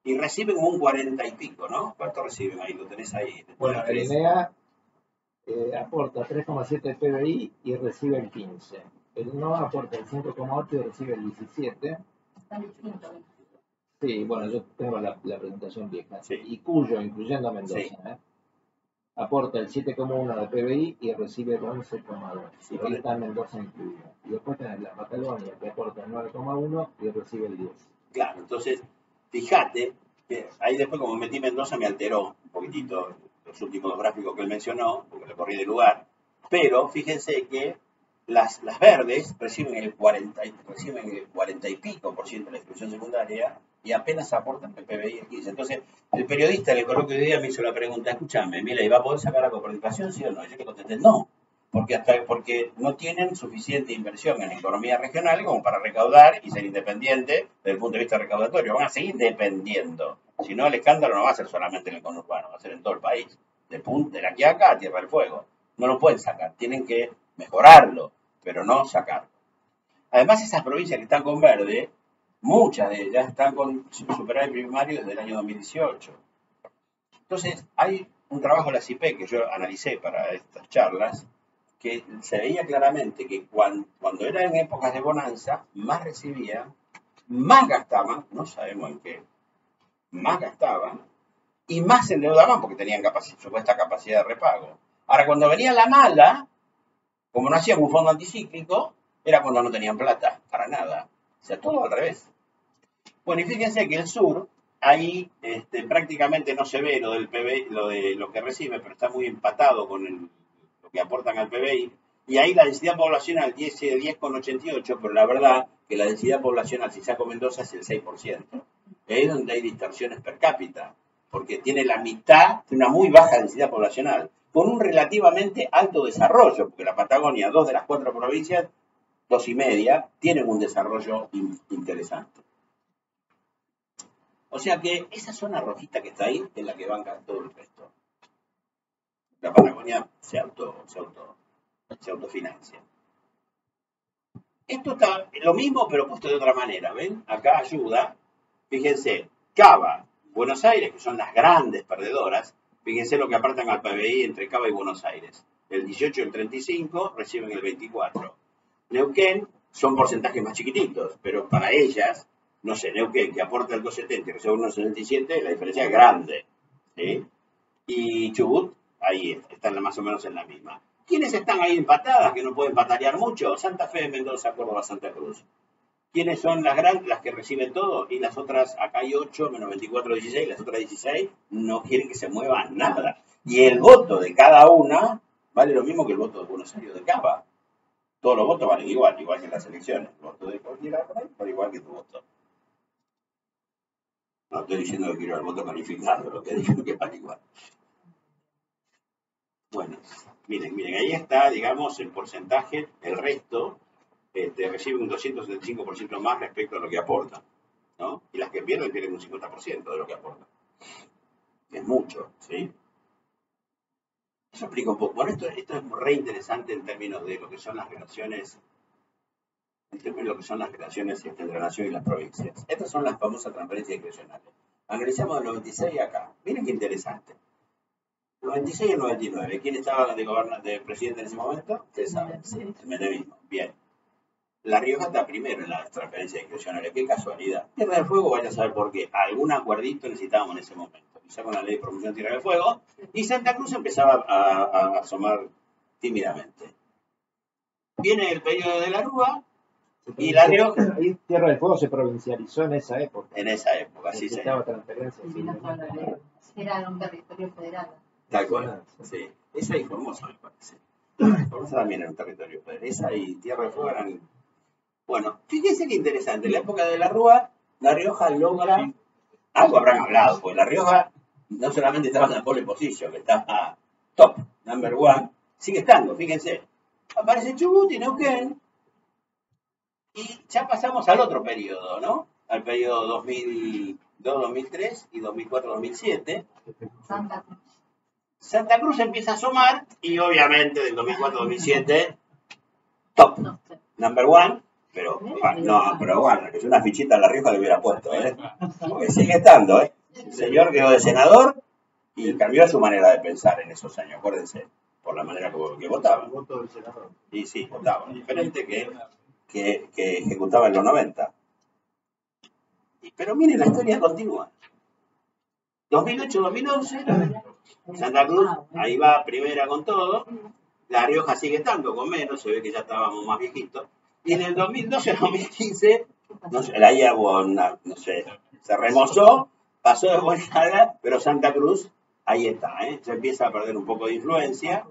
y reciben un 40 y pico, ¿no? ¿Cuánto reciben ahí? Lo tenés ahí. Bueno, el INEA aporta 3,7 de PBI y recibe el 15. El NO aporta el 5,8 y recibe el 17. Están distintos. Sí, bueno, yo tengo la presentación vieja. Sí. Y Cuyo, incluyendo a Mendoza, Sí. aporta el 7,1 de PBI y recibe el 11,2. Sí, Ahí está Mendoza incluido. Y después tenés la Patagonia, que aporta el 9,1 y recibe el 10. Claro, entonces, fíjate, que ahí después como metí Mendoza me alteró un poquitito los últimos gráficos que él mencionó, porque le corrí de lugar, pero fíjense que las verdes reciben el 40 y pico por ciento de la distribución secundaria y apenas aportan el PBI el 15. Entonces, el periodista en el coloquio de hoy día me hizo la pregunta, escúchame, mira, ¿y va a poder sacar la coparticipación, sí o no? Y yo le contesté, no, porque no tienen suficiente inversión en la economía regional como para recaudar y ser independientes desde el punto de vista recaudatorio. Van a seguir dependiendo. Si no, el escándalo no va a ser solamente en el conurbano, va a ser en todo el país. De aquí a acá, a Tierra del Fuego. No lo pueden sacar, tienen que mejorarlo, pero no sacarlo. Además, esas provincias que están con verde, muchas de ellas están con superávit primario desde el año 2018. Entonces, hay un trabajo de la CIPE que yo analicé para estas charlas, que se veía claramente que cuando era en épocas de bonanza, más recibían, más gastaban, no sabemos en qué, más gastaban, y más se endeudaban porque tenían supuesta capacidad de repago. Ahora, cuando venía la mala, como no hacían un fondo anticíclico, era cuando no tenían plata, para nada. O sea, todo al revés. Bueno, y fíjense que el sur, ahí prácticamente no se ve lo del PBI, lo de lo que recibe, pero está muy empatado con lo que aportan al PBI. Y ahí la densidad poblacional es de 10,88, pero la verdad que la densidad poblacional, si saco Mendoza, es el 6%. Ahí es donde hay distorsiones per cápita, porque tiene la mitad de una muy baja densidad poblacional, con un relativamente alto desarrollo, porque la Patagonia, 2 de las 4 provincias, 2 y media, tienen un desarrollo interesante. O sea que esa zona rojita que está ahí es la que banca todo el resto. La Patagonia se autofinancia. Esto está lo mismo, pero puesto de otra manera. ¿Ven? Acá ayuda. Fíjense, Cava, Buenos Aires, que son las grandes perdedoras. Fíjense lo que apartan al PBI entre Cava y Buenos Aires. El 18 y el 35 reciben el 24. Neuquén son porcentajes más chiquititos, pero para ellas, no sé, Neuquén, que aporta el 2,70 y recibe el 1,77, la diferencia es grande. ¿Sí? Y Chubut, ahí están más o menos en la misma. ¿Quiénes están ahí empatadas, que no pueden patarear mucho? Santa Fe, Mendoza, Córdoba, Santa Cruz. ¿Quiénes son las que reciben todo? Y las otras, acá hay 8, menos 24, 16, las otras 16 no quieren que se mueva nada. Y el voto de cada una vale lo mismo que el voto de Buenos Aires de Cava. Todos los votos valen igual que en las elecciones. El voto de cualquiera vale igual que tu voto. No estoy diciendo que quiero el voto calificado, lo que digo que vale igual. Bueno, miren, ahí está, digamos, el porcentaje, el resto recibe un 275% más respecto a lo que aportan, ¿no? Y las que pierden tienen un 50% de lo que aportan. Es mucho, ¿sí? Eso explica un poco. Bueno, esto es re interesante en términos de lo que son las relaciones, entre la nación y las provincias. Estas son las famosas transferencias discrecionales. Analizamos el 96 acá. Miren qué interesante. 96 y el 99. ¿Quién estaba de presidente en ese momento? Ustedes saben. Sí, el menemismo. Bien. La Rioja está primero en las transferencias discrecionales. Qué casualidad. Tierra del Fuego, vaya a saber por qué. Algún acuerdito necesitábamos en ese momento. Quizá con la ley de promoción de Tierra del Fuego. Y Santa Cruz empezaba a asomar tímidamente. Viene el periodo de la Rúa. Y La Rioja. Ahí Tierra del Fuego se provincializó en esa época. En esa época, sí, sí. Era un territorio federal. Tal cual, sí. Esa y Formosa, me parece. Formosa también era un territorio federal. Esa y Tierra del Fuego eran. Bueno, fíjense qué interesante. En la época de la Rúa, La Rioja logra. Algo habrán hablado, porque La Rioja no solamente estaba en la pole position, que estaba top, number one, sigue estando, fíjense. Aparece Chubut y Neuquén. Y ya pasamos al otro periodo, ¿no? Al periodo 2002-2003 y 2004-2007. Santa Cruz empieza a asomar y obviamente del 2004-2007, top, number one, pero bueno, que es una fichita a La Rioja le hubiera puesto, porque sigue estando, El señor quedó de senador y cambió su manera de pensar en esos años, acuérdense, por la manera que votaban. Y sí, votaban, diferente que ejecutaba en los 90. Pero miren, la historia continúa. 2008-2011, Santa Cruz, ahí va primera con todo. La Rioja sigue estando con menos, se ve que ya estábamos más viejitos. Y en el 2012-2015, no sé, la IA, no sé, se remozó, pasó de vuelta, pero Santa Cruz, ahí está, se empieza a perder un poco de influencia.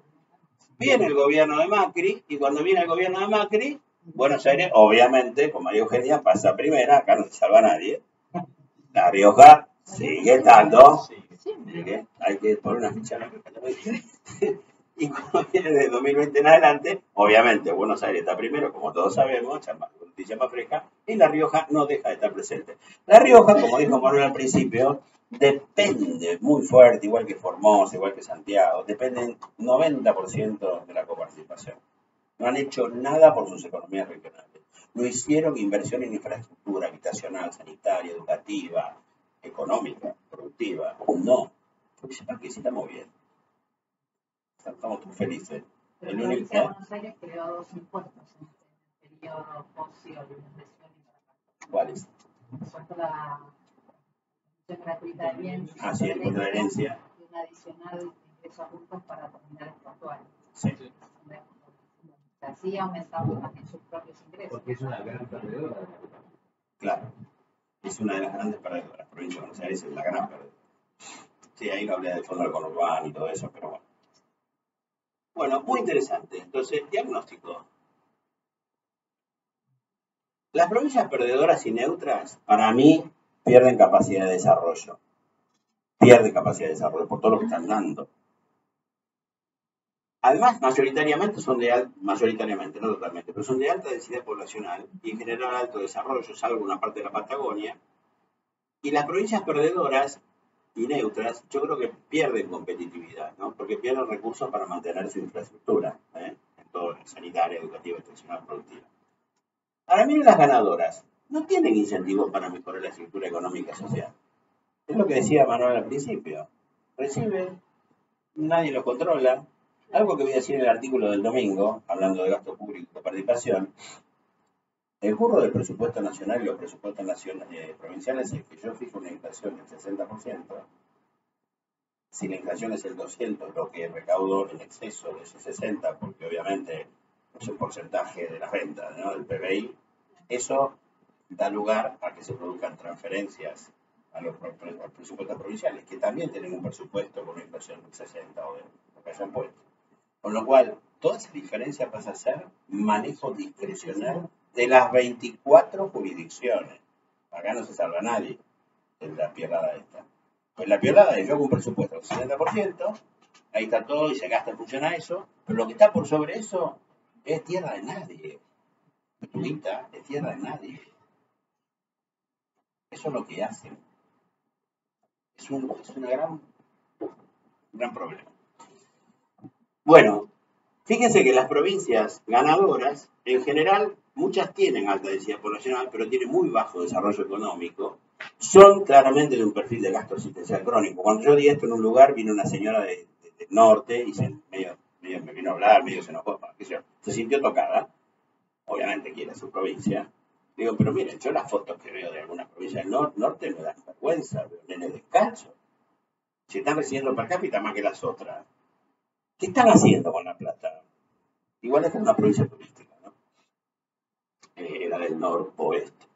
Viene el gobierno de Macri, y cuando viene el gobierno de Macri, Buenos Aires, obviamente, con María Eugenia, pasa primera, acá no se salva nadie. La Rioja sigue estando. Hay que poner una ficha en la Rioja. Y cuando viene de 2020 en adelante, obviamente Buenos Aires está primero, como todos sabemos, noticia más fresca, y La Rioja no deja de estar presente. La Rioja, como dijo Manuel al principio, depende muy fuerte, igual que Formosa, igual que Santiago, dependen 90% de la coparticipación. No han hecho nada por sus economías regionales. No hicieron inversión en infraestructura habitacional, sanitaria, educativa, económica, productiva. No. Porque sepan que sí estamos bien. Estamos todos felices. Pero El la único, provincia de Buenos Aires creó 2 impuestos en este periodo post-ciolización y para acá. ¿cuál es? Suelto la distribución gratuita de bienes. Ah, sí, el impuesto de herencia. Y un adicional de ingresos adultos para terminar el actual. Sí. Así aumentamos también sus propios ingresos. Porque es una gran perdedora. Claro. Es una de las grandes perdedoras. La provincia de Buenos Aires es la gran perdedora. Sí, ahí no hablé del fondo del conurbano y todo eso, pero bueno. Bueno, muy interesante. Entonces, diagnóstico. Las provincias perdedoras y neutras, para mí, pierden capacidad de desarrollo. Pierden capacidad de desarrollo por todo lo que están dando. Además, mayoritariamente, no totalmente, pero son de alta densidad poblacional y en general alto desarrollo, salvo una parte de la Patagonia. Y las provincias perdedoras y neutras, yo creo que pierden competitividad, ¿no? Porque pierden recursos para mantener su infraestructura, en todo, sanitaria, educativa, extensional, productiva. Ahora miren las ganadoras, no tienen incentivos para mejorar la estructura económica y social. Es lo que decía Manuel al principio. Reciben, nadie lo controla. Algo que voy a decir en el artículo del domingo, hablando de gasto público y participación, el curro del presupuesto nacional y los presupuestos provinciales es que yo fijo una inflación del 60%. Si la inflación es el 200, lo que recaudo en exceso de ese 60, porque obviamente es un porcentaje de las ventas, ¿no? Del PBI, eso da lugar a que se produzcan transferencias a los presupuestos provinciales, que también tienen un presupuesto con una inflación del 60 o de lo que hayan puesto. Con lo cual, toda esa diferencia pasa a ser manejo discrecional de las 24 jurisdicciones. Acá no se salva nadie en la pierdada esta. Pues la pierdada es yo hago un presupuesto del 60%, ahí está todo y se gasta en función a eso, pero lo que está por sobre eso es tierra de nadie. Tu guita es tierra de nadie. Eso es lo que hacen. Es un gran problema. Bueno, fíjense que las provincias ganadoras, en general, muchas tienen alta densidad poblacional, pero tienen muy bajo desarrollo económico. Son claramente de un perfil de gasto asistencial crónico. Cuando yo di esto en un lugar, vino una señora del norte y medio me vino a hablar, medio se enojó, se sintió tocada. Obviamente quiere su provincia. Digo, pero miren, yo las fotos que veo de algunas provincias del norte me dan vergüenza, veo nenes descalzos. Si están recibiendo per cápita más que las otras. ¿Qué están haciendo con la plata? Igual esta es una provincia turística, ¿no? La del noroeste.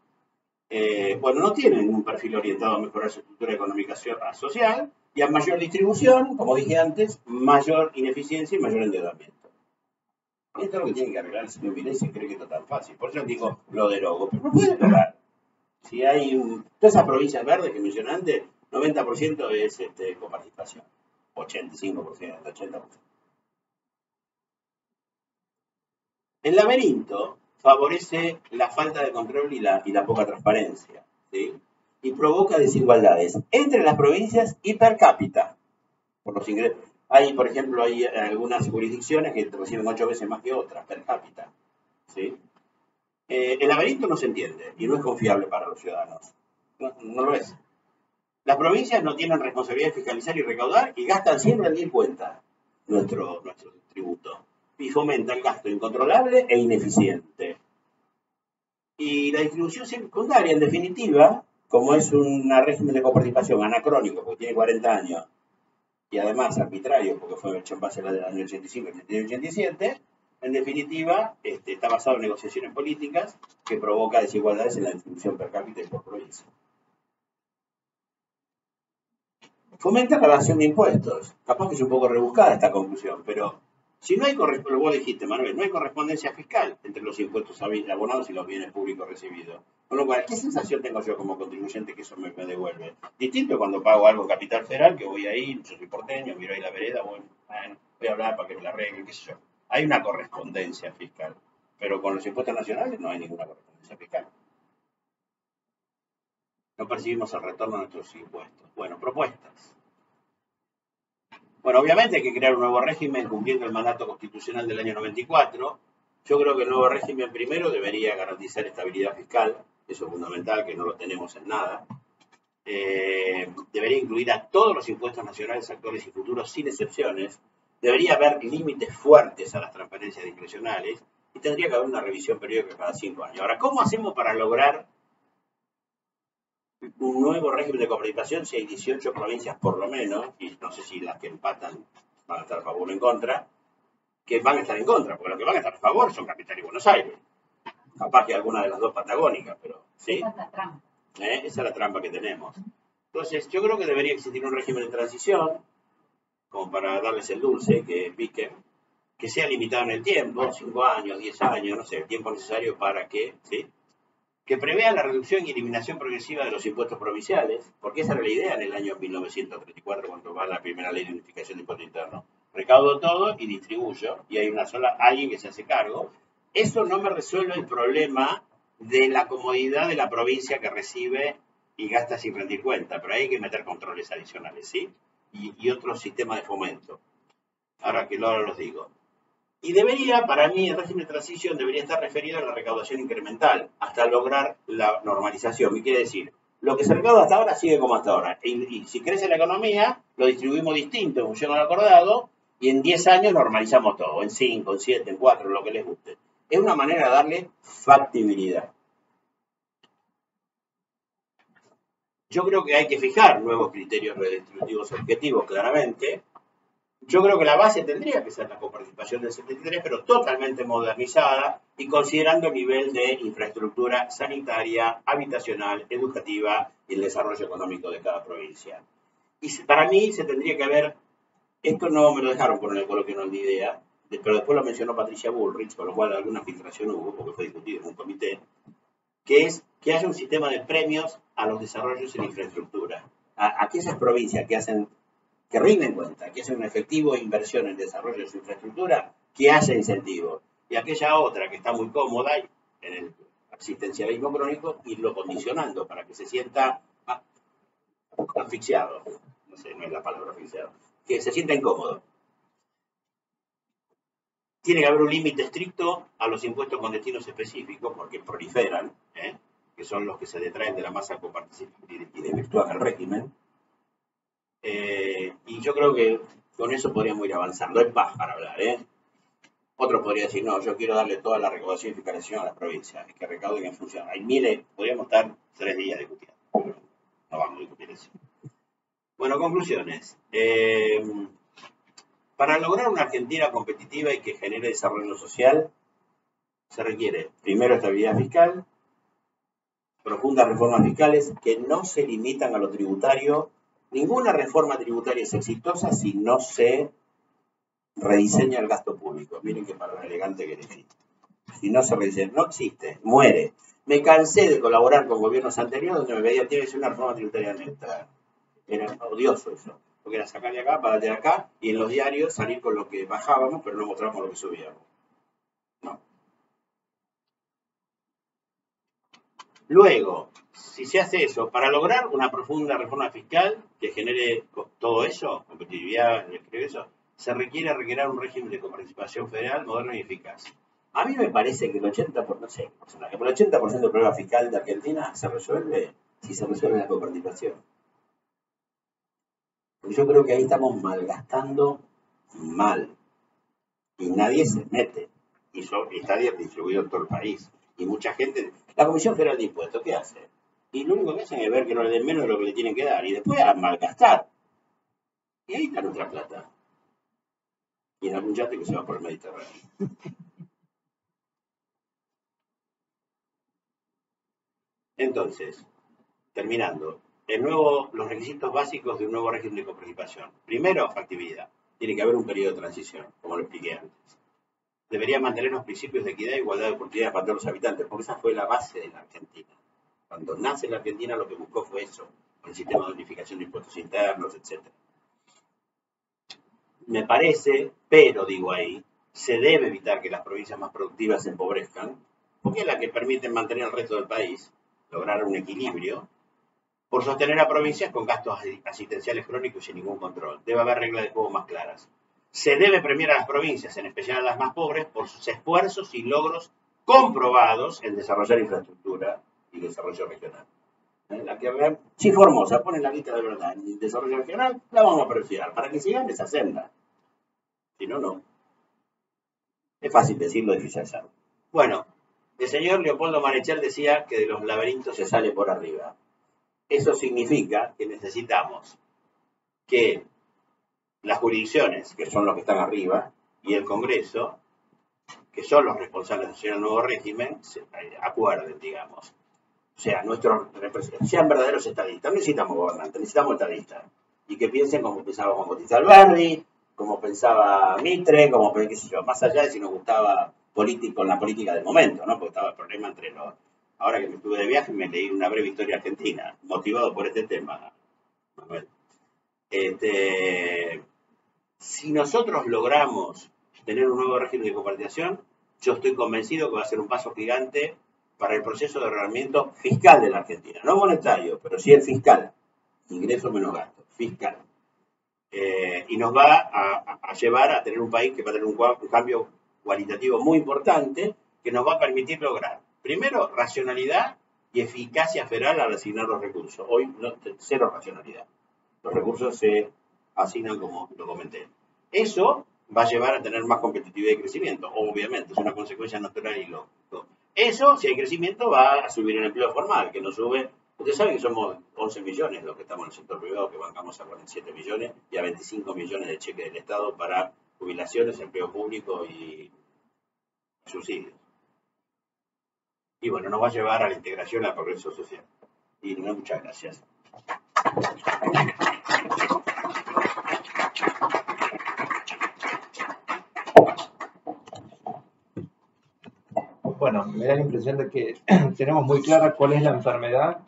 Bueno, no tienen un perfil orientado a mejorar su estructura económica social y a mayor distribución, como dije antes, mayor ineficiencia y mayor endeudamiento. Esto es lo que tiene que arreglar el señor Milei si cree que esto es tan fácil. Por eso digo, lo derogo, pero no puede lograr. Si hay todas esas provincias verdes que mencioné antes, 90% es coparticipación, 85%, 80%. El laberinto favorece la falta de control y la poca transparencia, ¿sí? Y provoca desigualdades entre las provincias y per cápita por los ingresos. Por ejemplo, hay algunas jurisdicciones que reciben 8 veces más que otras per cápita, ¿sí? El laberinto no se entiende y no es confiable para los ciudadanos. No lo es. Las provincias no tienen responsabilidad de fiscalizar y recaudar y gastan sin rendir cuenta nuestro tributo. Y fomenta el gasto incontrolable e ineficiente. Y la distribución secundaria, en definitiva, como es un régimen de coparticipación anacrónico, porque tiene 40 años, y además arbitrario, porque fue hecho en base al año 85, 86, 87, en definitiva, está basado en negociaciones políticas que provoca desigualdades en la distribución per cápita y por provincia. Fomenta la evasión de impuestos. Capaz que es un poco rebuscada esta conclusión, pero si no hay correspondencia, vos dijiste, Manuel, no hay correspondencia fiscal entre los impuestos abonados y los bienes públicos recibidos. Con lo cual, ¿qué sensación tengo yo como contribuyente que eso me devuelve? Distinto cuando pago algo en Capital Federal, que voy ahí, yo soy porteño, miro ahí la vereda, bueno, voy a hablar para que me la arreglen, qué sé yo. Hay una correspondencia fiscal, pero con los impuestos nacionales no hay ninguna correspondencia fiscal. no percibimos el retorno de nuestros impuestos. Bueno, propuestas. Bueno, obviamente hay que crear un nuevo régimen cumpliendo el mandato constitucional del año 94. Yo creo que el nuevo régimen primero debería garantizar estabilidad fiscal, eso es fundamental, que no lo tenemos en nada. Debería incluir a todos los impuestos nacionales actuales y futuros sin excepciones. Debería haber límites fuertes a las transferencias discrecionales y tendría que haber una revisión periódica cada 5 años. Ahora, ¿cómo hacemos para lograr un nuevo régimen de coparticipación si hay 18 provincias por lo menos, y no sé si las que empatan van a estar a favor o en contra, que van a estar en contra, porque los que van a estar a favor son Capital y Buenos Aires. Capaz que alguna de las dos patagónicas, pero ¿sí? Esa es la trampa. Esa es la trampa que tenemos. Entonces, yo creo que debería existir un régimen de transición, como para darles el dulce, que piquen, que sea limitado en el tiempo, 5 años, 10 años, no sé, el tiempo necesario para que, ¿sí?, que prevea la reducción y eliminación progresiva de los impuestos provinciales, porque esa era la idea en el año 1934, cuando va la primera ley de unificación de impuesto interno. Recaudo todo y distribuyo, y hay alguien que se hace cargo. Eso no me resuelve el problema de la comodidad de la provincia que recibe y gasta sin rendir cuenta, pero hay que meter controles adicionales, ¿sí? Y otro sistema de fomento. Ahora los digo. Y debería, para mí, el régimen de transición debería estar referido a la recaudación incremental hasta lograr la normalización. ¿Qué quiere decir? Lo que se recauda hasta ahora sigue como hasta ahora. Y si crece la economía, lo distribuimos distinto en función al acordado y en 10 años normalizamos todo, en 5, en 7, en 4, lo que les guste. Es una manera de darle factibilidad. Yo creo que hay que fijar nuevos criterios redistributivos objetivos, claramente. Yo creo que la base tendría que ser la coparticipación del 73, pero totalmente modernizada y considerando el nivel de infraestructura sanitaria, habitacional, educativa y el desarrollo económico de cada provincia. Y para mí se tendría que haber, esto no me lo dejaron poner en el coloquio, no es mi idea, pero después lo mencionó Patricia Bullrich, con lo cual alguna filtración hubo, porque fue discutido en un comité, que es que haya un sistema de premios a los desarrollos en infraestructura. A aquellas provincias que rinden cuenta, que hacen un efectivo inversión en desarrollo de su infraestructura, que haya incentivos. Y aquella otra que está muy cómoda en el asistencialismo crónico, irlo condicionando para que se sienta asfixiado. No sé, no es la palabra asfixiado. Que se sienta incómodo. Tiene que haber un límite estricto a los impuestos con destinos específicos, porque proliferan, que son los que se detraen de la masa coparticipativa y desvirtúan el régimen. Y yo creo que con eso podríamos ir avanzando. Es paz para hablar, Otro podría decir, no, yo quiero darle toda la recaudación y fiscalización a las provincias, que recauden en función. Hay miles, podríamos estar 3 días discutiendo, pero no vamos a discutir eso. Bueno, conclusiones. Para lograr una Argentina competitiva y que genere desarrollo social, se requiere, primero, estabilidad fiscal, profundas reformas fiscales que no se limitan a lo tributario. Ninguna reforma tributaria es exitosa si no se rediseña el gasto público. Miren qué palabra elegante que elegí. Si no se rediseña, no existe, muere. Me cansé de colaborar con gobiernos anteriores donde me veía tiene que ser una reforma tributaria neta. Era odioso eso, porque era sacar de acá, para de acá, y en los diarios salir con lo que bajábamos, pero no mostramos lo que subíamos. No. Luego, si se hace eso, para lograr una profunda reforma fiscal que genere todo eso, competitividad, eso, se requiere recrear un régimen de coparticipación federal moderno y eficaz. A mí me parece que el 80%, no sé, el 80% del problema fiscal de Argentina se resuelve si se resuelve la coparticipación. Porque yo creo que ahí estamos malgastando mal. Y nadie se mete. Y está distribuido en todo el país. Y mucha gente... La Comisión Federal de Impuestos, ¿qué hace? Y lo único que hacen es ver que no le den menos de lo que le tienen que dar. Y después a malgastar. Y ahí está nuestra plata. Y en algún yate que se va por el Mediterráneo. Entonces, terminando. Los requisitos básicos de un nuevo régimen de coparticipación. Primero, factibilidad. Tiene que haber un periodo de transición, como lo expliqué antes. Debería mantener los principios de equidad e igualdad de oportunidades para todos los habitantes, porque esa fue la base de la Argentina. Cuando nace la Argentina lo que buscó fue eso, el sistema de unificación de impuestos internos, etc. Me parece, pero digo ahí, se debe evitar que las provincias más productivas se empobrezcan, porque es la que permite mantener al resto del país, lograr un equilibrio, por sostener a provincias con gastos asistenciales crónicos y sin ningún control. Debe haber reglas de juego más claras. Se debe premiar a las provincias, en especial a las más pobres, por sus esfuerzos y logros comprobados en desarrollar infraestructura y desarrollo regional. La que si Formosa pone la lista de verdad en desarrollo regional, la vamos a prefiar para que sigan esa senda. Si no, no. Es fácil decirlo, difícil hacerlo. Bueno, el señor Leopoldo Marechal decía que de los laberintos se sale por arriba. Eso significa que necesitamos que las jurisdicciones, que son los que están arriba, y el Congreso, que son los responsables de hacer el nuevo régimen, se acuerden, digamos. O sea, nuestros representantes sean verdaderos estadistas. No necesitamos gobernantes, necesitamos estadistas. Y que piensen como pensaba Juan Bautista Alberdi, como pensaba Mitre, como, qué sé yo, más allá de si nos gustaba con la política del momento, ¿no? Porque estaba el problema entre los... Ahora que me estuve de viaje, me leí una breve historia argentina, motivado por este tema, Manuel. Si nosotros logramos tener un nuevo régimen de coparticipación, yo estoy convencido que va a ser un paso gigante para el proceso de ordenamiento fiscal de la Argentina. No monetario, pero sí el fiscal. Ingreso menos gasto, fiscal. Y nos va a llevar a tener un país que va a tener un cambio cualitativo muy importante que nos va a permitir lograr, primero, racionalidad y eficacia federal al asignar los recursos. Hoy no, cero racionalidad. Los recursos se asignan como lo comenté. Eso va a llevar a tener más competitividad y crecimiento, obviamente, es una consecuencia natural y lógica. Eso, si hay crecimiento, va a subir el empleo formal, que no sube. Ustedes saben que somos 11 millones los que estamos en el sector privado, que bancamos a 47 millones y a 25 millones de cheques del Estado para jubilaciones, empleo público y subsidios. Y bueno, nos va a llevar a la integración al progreso social. Y muchas gracias. Bueno, me da la impresión de que tenemos muy clara cuál es la enfermedad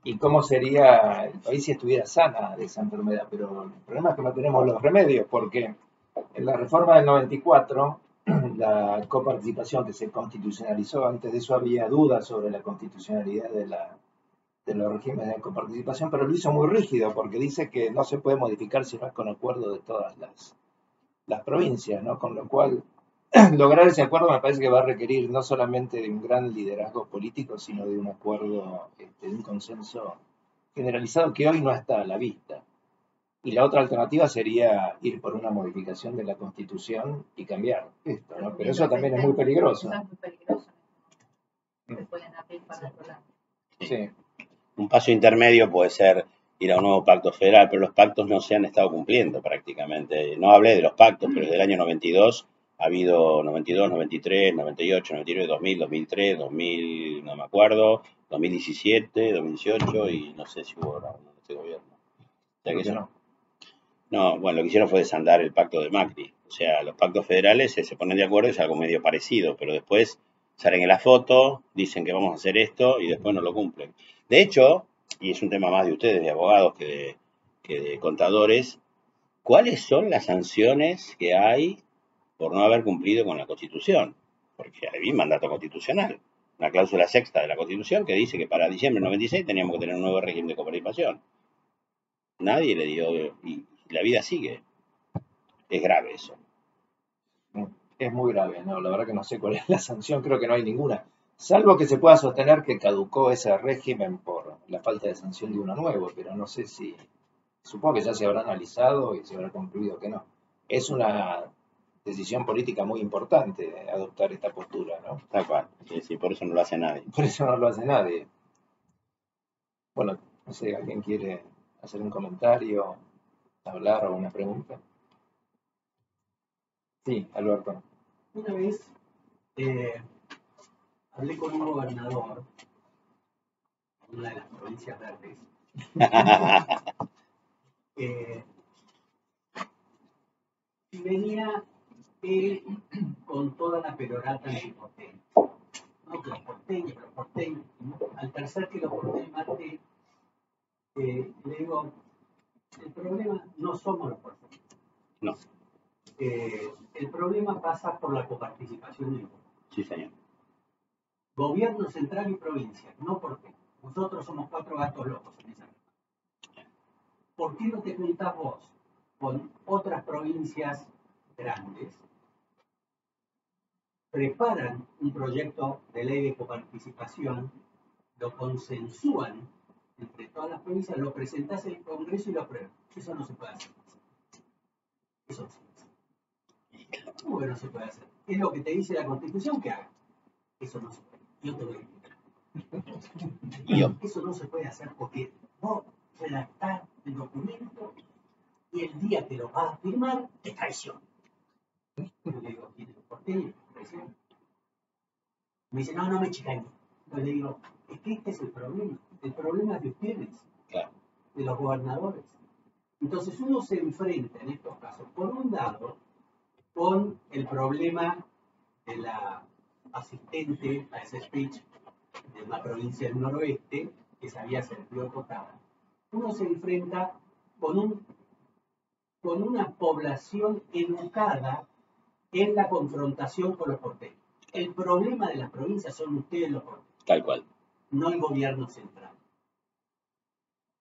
y cómo sería el país si estuviera sana de esa enfermedad, pero el problema es que no tenemos los remedios, porque en la reforma del 94, la coparticipación que se constitucionalizó, antes de eso había dudas sobre la constitucionalidad de los regímenes de coparticipación, pero lo hizo muy rígido, porque dice que no se puede modificar si no es con acuerdo de todas las provincias, ¿no? Con lo cual, lograr ese acuerdo me parece que va a requerir no solamente de un gran liderazgo político, sino de un acuerdo, de un consenso generalizado que hoy no está a la vista. Y la otra alternativa sería ir por una modificación de la Constitución y cambiar esto, ¿no? Pero eso también es muy peligroso. Eso es muy peligroso. Se pueden abrir para otro lado. Sí. Un paso intermedio puede ser ir a un nuevo pacto federal, pero los pactos no se han estado cumpliendo prácticamente. No hablé de los pactos, pero desde el año 92 ha habido 92, 93, 98, 99, 2000, 2003, 2000, no me acuerdo, 2017, 2018 y no sé si hubo ahora este gobierno. O sea que eso, no, bueno, lo que hicieron fue desandar el pacto de Macri. O sea, los pactos federales se ponen de acuerdo, es algo medio parecido, pero después salen en la foto, dicen que vamos a hacer esto y después no lo cumplen. De hecho, y es un tema más de ustedes, de abogados que de contadores, ¿cuáles son las sanciones que hay por no haber cumplido con la Constitución? Porque hay un mandato constitucional, una cláusula sexta de la Constitución que dice que para diciembre del 96 teníamos que tener un nuevo régimen de coparticipación. Nadie le dio, y la vida sigue. Es grave eso. Es muy grave, ¿no? La verdad que no sé cuál es la sanción, creo que no hay ninguna. Salvo que se pueda sostener que caducó ese régimen por la falta de sanción de uno nuevo, pero no sé si... Supongo que ya se habrá analizado y se habrá concluido que no. Es una decisión política muy importante adoptar esta postura, ¿no? Tal cual. Sí, sí, por eso no lo hace nadie. Por eso no lo hace nadie. Bueno, no sé, ¿alguien quiere hacer un comentario, hablar o una pregunta? Sí, Alberto. Una vez hablé con un gobernador en una de las provincias verdes y venía él con toda la perorata de porteño. No, que los porteños. Al tercer que los porteños mate, le digo, el problema no somos los porteños. No. El problema pasa por la coparticipación del voto. Sí, señor. Gobierno central y provincia, no porteño. Nosotros somos 4 gatos locos en esa reforma. ¿Por qué no te juntás vos con otras provincias grandes? Preparan un proyecto de ley de coparticipación, lo consensúan entre todas las provincias, lo presentás en el Congreso y lo aprueban. Eso no se puede hacer. Eso no se puede hacer. ¿Cómo que no se puede hacer? Es lo que te dice la Constitución que haga. Eso no se puede. Yo te voy a explicar. Eso no se puede hacer porque vos redactás el documento y el día que lo vas a firmar, te traicionas. Yo le digo, ¿por qué? Me dice, no me chicañes. Yo le digo, es que este es el problema. El problema es de ustedes, Claro. de los gobernadores. Entonces uno se enfrenta en estos casos, por un lado, con el problema de la asistente a ese speech de una provincia del noroeste que se había sentido acotada. Uno se enfrenta con una población educada en la confrontación con los porteños. El problema de las provincias son ustedes los porteños. Tal cual. No el gobierno central.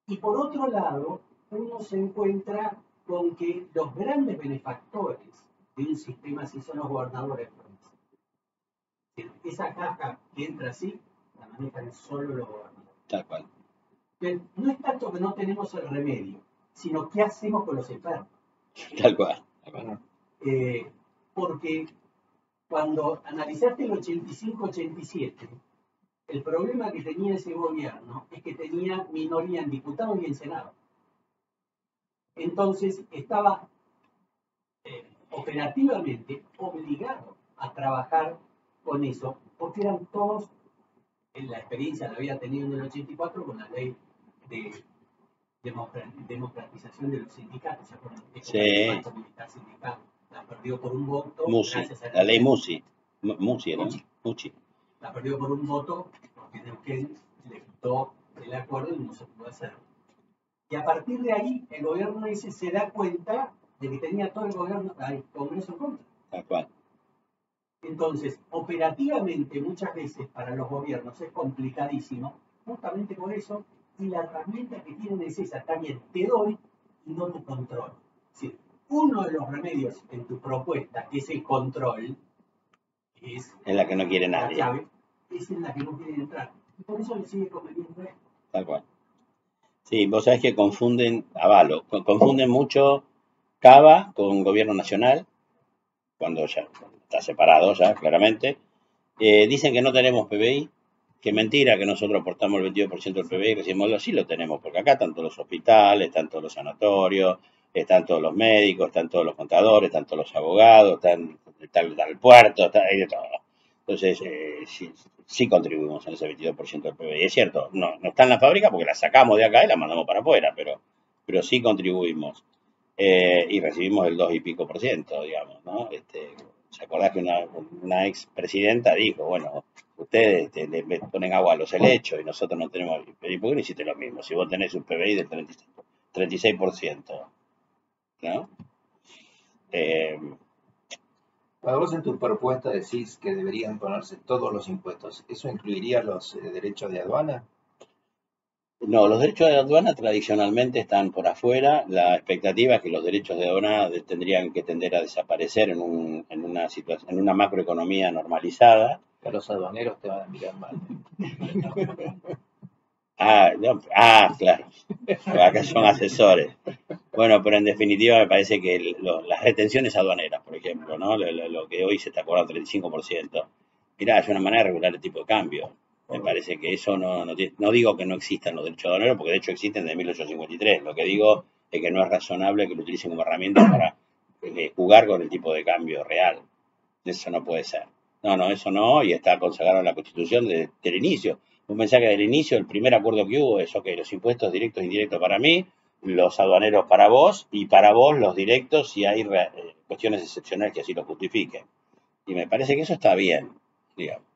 Y por otro lado, uno se encuentra con que los grandes benefactores de un sistema así son los gobernadores de provincia. Esa caja que entra así, la manejan solo los gobernadores. Tal cual. Pero no es tanto que no tenemos el remedio, sino qué hacemos con los enfermos. Tal cual. Porque cuando analizaste el 85-87, el problema que tenía ese gobierno es que tenía minoría en diputados y en senado. Entonces estaba operativamente obligado a trabajar con eso, porque eran todos, en la experiencia la había tenido en el 84 con la ley de democratización de los sindicatos, ¿se acuerdan? Sí. Militar sindical, la perdió por un voto. Musi, la ley Musi. Musi, ¿no? Musi. La perdió por un voto porque Neuquén le quitó el acuerdo y no se pudo hacer. Y a partir de ahí, el gobierno ese se da cuenta de que tenía todo el Congreso en contra. Tal cual. Entonces, operativamente, muchas veces para los gobiernos es complicadísimo, justamente por eso, y la herramienta que tienen es esa, también te doy y no te controlo. Es decir, uno de los remedios en tu propuesta, que es el control, es la que no quiere nadie. La llave, es en la que no quieren entrar. Y por eso le sigue conveniendo esto. Tal cual. Sí, vos sabés que confunden, avalo, confunden mucho Cava con gobierno nacional, cuando ya está separado ya, claramente. Dicen que no tenemos PBI, que mentira que nosotros aportamos el 22% del PBI, que decimos, sí lo tenemos, porque acá están todos los hospitales, están todos los sanatorios, están todos los médicos, están todos los contadores, están todos los abogados, está el puerto, hay de todo. Entonces, sí contribuimos en ese 22% del PBI. Es cierto, no está en la fábrica porque la sacamos de acá y la mandamos para afuera, pero sí contribuimos. Y recibimos el 2 y pico por ciento, digamos, ¿no? ¿Se acordás que una expresidenta dijo, bueno, ustedes le ponen agua a los helechos y nosotros no tenemos... ¿Y por qué no hiciste lo mismo? Si vos tenés un PBI del 36%, ¿no? Cuando vos en tu propuesta decís que deberían ponerse todos los impuestos, ¿eso incluiría los derechos de aduana? No, los derechos de aduana tradicionalmente están por afuera. La expectativa es que los derechos de aduana tendrían que tender a desaparecer en una situación, en una macroeconomía normalizada. Pero los aduaneros te van a mirar mal. Claro. Acá son asesores. Bueno, pero en definitiva me parece que las retenciones aduaneras, por ejemplo, ¿no? Lo que hoy se está cobrando 35%. Mirá, es una manera de regular el tipo de cambio. Me parece que eso no digo que no existan los derechos aduaneros, porque de hecho existen desde 1853. Lo que digo es que no es razonable que lo utilicen como herramienta para jugar con el tipo de cambio real. Eso no puede ser. No, eso no, y está consagrado en la Constitución desde el inicio. Un mensaje del inicio, el primer acuerdo que hubo es, ok, los impuestos directos e indirectos para mí, los aduaneros para vos, y para vos los directos si hay cuestiones excepcionales que así lo justifiquen. Y me parece que eso está bien, digamos.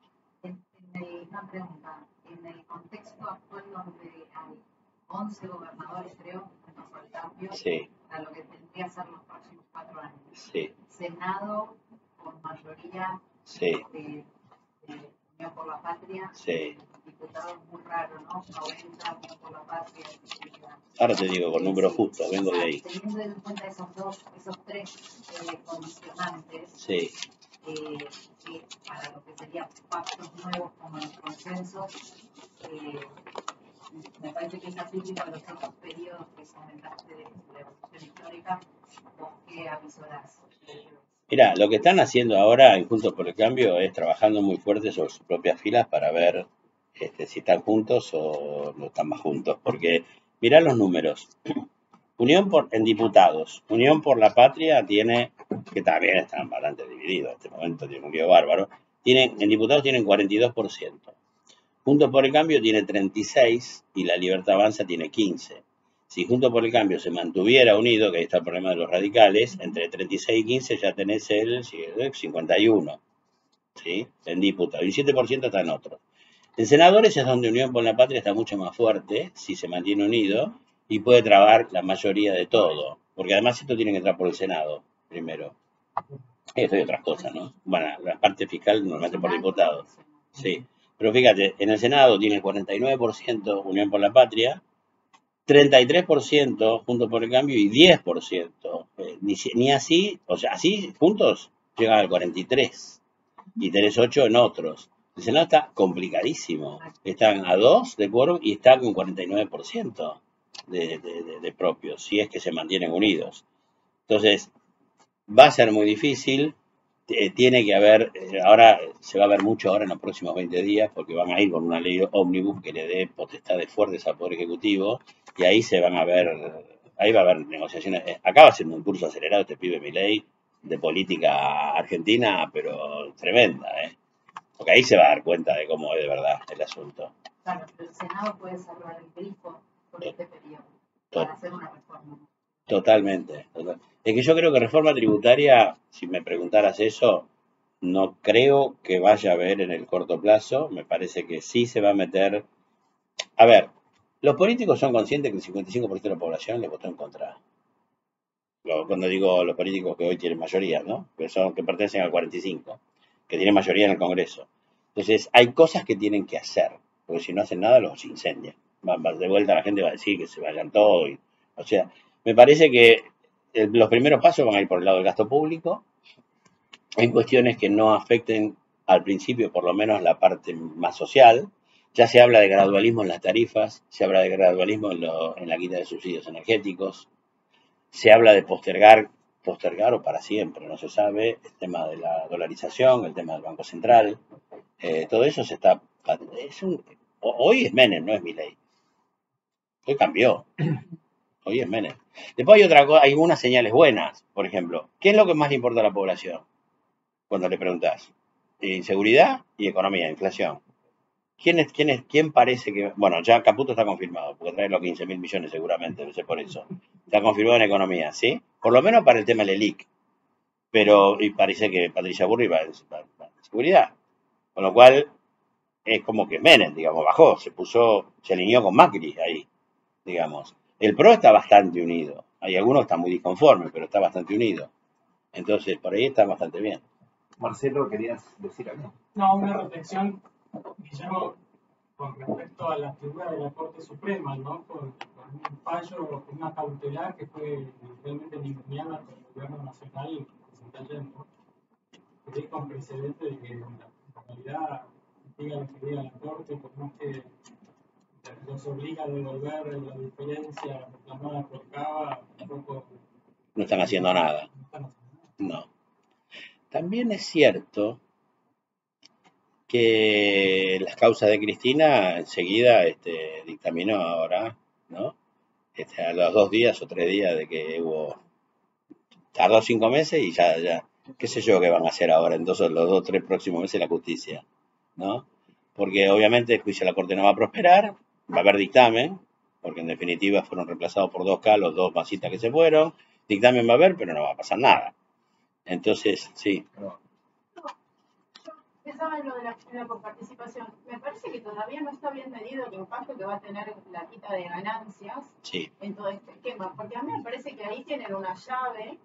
Una pregunta, en el contexto actual donde hay 11 gobernadores, creo, que pasó el cambio, sí, a lo que tendría que ser los próximos 4 años. Sí. Senado con mayoría sí, de Unión por la Patria, sí, diputados muy raro, ¿no? 90 por la patria. Ahora te digo, con números justos, vengo de ahí. Teniendo en cuenta esos tres condicionantes, Sí. que para lo que serían pactos nuevos como los consensos, me parece que es atípico a los otros periodos que comentaste de la evolución histórica. ¿Vos qué avisorás? Mira, lo que están haciendo ahora en Juntos por el Cambio es trabajando muy fuerte sobre sus propias filas para ver si están juntos o no están más juntos. Porque mirá los números. En diputados, Unión por la Patria tiene, que también están bastante divididos en este momento, tiene un lío bárbaro, en diputados tienen 42%. Juntos por el Cambio tiene 36% y la Libertad Avanza tiene 15%. Si Juntos por el Cambio se mantuviera unido, que ahí está el problema de los radicales, entre 36 y 15 ya tenés el 51%, ¿sí? En diputados, y 7% está en otros. En senadores es donde Unión por la Patria está mucho más fuerte, si se mantiene unido, y puede trabar la mayoría de todo. Porque además esto tiene que entrar por el Senado, primero. Esto y otras cosas, ¿no? Bueno, la parte fiscal normalmente por diputados. Sí. Pero fíjate, en el Senado tiene el 49% Unión por la Patria, 33% Juntos por el Cambio y 10%. Ni así, o sea, así juntos llegan al 43%. Y tenés 8 en otros. El Senado está complicadísimo. Están a 2 de quórum y está con 49% de propios, si es que se mantienen unidos. Entonces, va a ser muy difícil. Tiene que haber, ahora se va a ver mucho ahora en los próximos 20 días, porque van a ir con una ley ómnibus que le dé potestades fuertes al Poder Ejecutivo, y ahí se van a ver, ahí va a haber negociaciones. Acaba siendo un curso acelerado este pibe Milei de política argentina, pero tremenda, porque ahí se va a dar cuenta de cómo es de verdad el asunto. Claro, pero el Senado puede cerrar el grifo por este periodo para hacer una reforma. Totalmente. Es que yo creo que reforma tributaria, si me preguntaras eso, no creo que vaya a haber en el corto plazo. Me parece que sí se va a meter. A ver, los políticos son conscientes que el 55% de la población le votó en contra. Cuando digo los políticos que hoy tienen mayoría, ¿no? Que pertenecen al 45%, que tienen mayoría en el Congreso. Entonces, hay cosas que tienen que hacer, porque si no hacen nada, los incendian. De vuelta la gente va a decir que se vayan todos. O sea, me parece que los primeros pasos van a ir por el lado del gasto público, en cuestiones que no afecten al principio, por lo menos, la parte más social. Ya se habla de gradualismo en las tarifas, se habla de gradualismo en la quita de subsidios energéticos, se habla de postergar o para siempre, no se sabe, el tema de la dolarización, el tema del Banco Central, todo eso se está... Hoy es Menem, no es Milei. Hoy cambió. Hoy es Menem. Después hay otra cosa, hay algunas señales buenas. Por ejemplo, ¿qué es lo que más le importa a la población? Cuando le preguntas. Inseguridad y economía, inflación. ¿Quién parece que...? Bueno, ya Caputo está confirmado, porque trae los 15.000 millones seguramente, no sé por eso. Está confirmado en economía, ¿sí? Por lo menos para el tema del LELIC. Y parece que Patricia Burri va en seguridad. Con lo cual, es como que Menem, digamos, bajó, se alineó con Macri ahí, digamos. El PRO está bastante unido. Hay algunos que están muy disconformes, pero está bastante unido. Entonces, por ahí está bastante bien. Marcelo, ¿querías decir algo? No, una reflexión, Guillermo, con respecto a la figura de la Corte Suprema, ¿no? Con un fallo, con una cautelar que fue realmente ninguneada por el gobierno nacional y que se está yendo. Que es con precedente de que la realidad diga lo que diga la Corte, por más que los obliga a devolver la diferencia reclamada por Cava, tampoco... No están haciendo nada. No. También es cierto que las causas de Cristina enseguida dictaminó ahora, ¿no? A los 2 días o 3 días de que tardó 5 meses y ya, qué sé yo qué van a hacer ahora, entonces los 2 o 3 próximos meses la justicia, ¿no? Porque obviamente el juicio de la Corte no va a prosperar, va a haber dictamen, porque en definitiva fueron reemplazados por 2K los 2 masistas que se fueron, dictamen va a haber, pero no va a pasar nada. Entonces, sí. Pensaba en lo de la coparticipación. Me parece que todavía no está bien medido el impacto que va a tener la quita de ganancias en todo este esquema, porque a mí me parece que ahí tienen una llave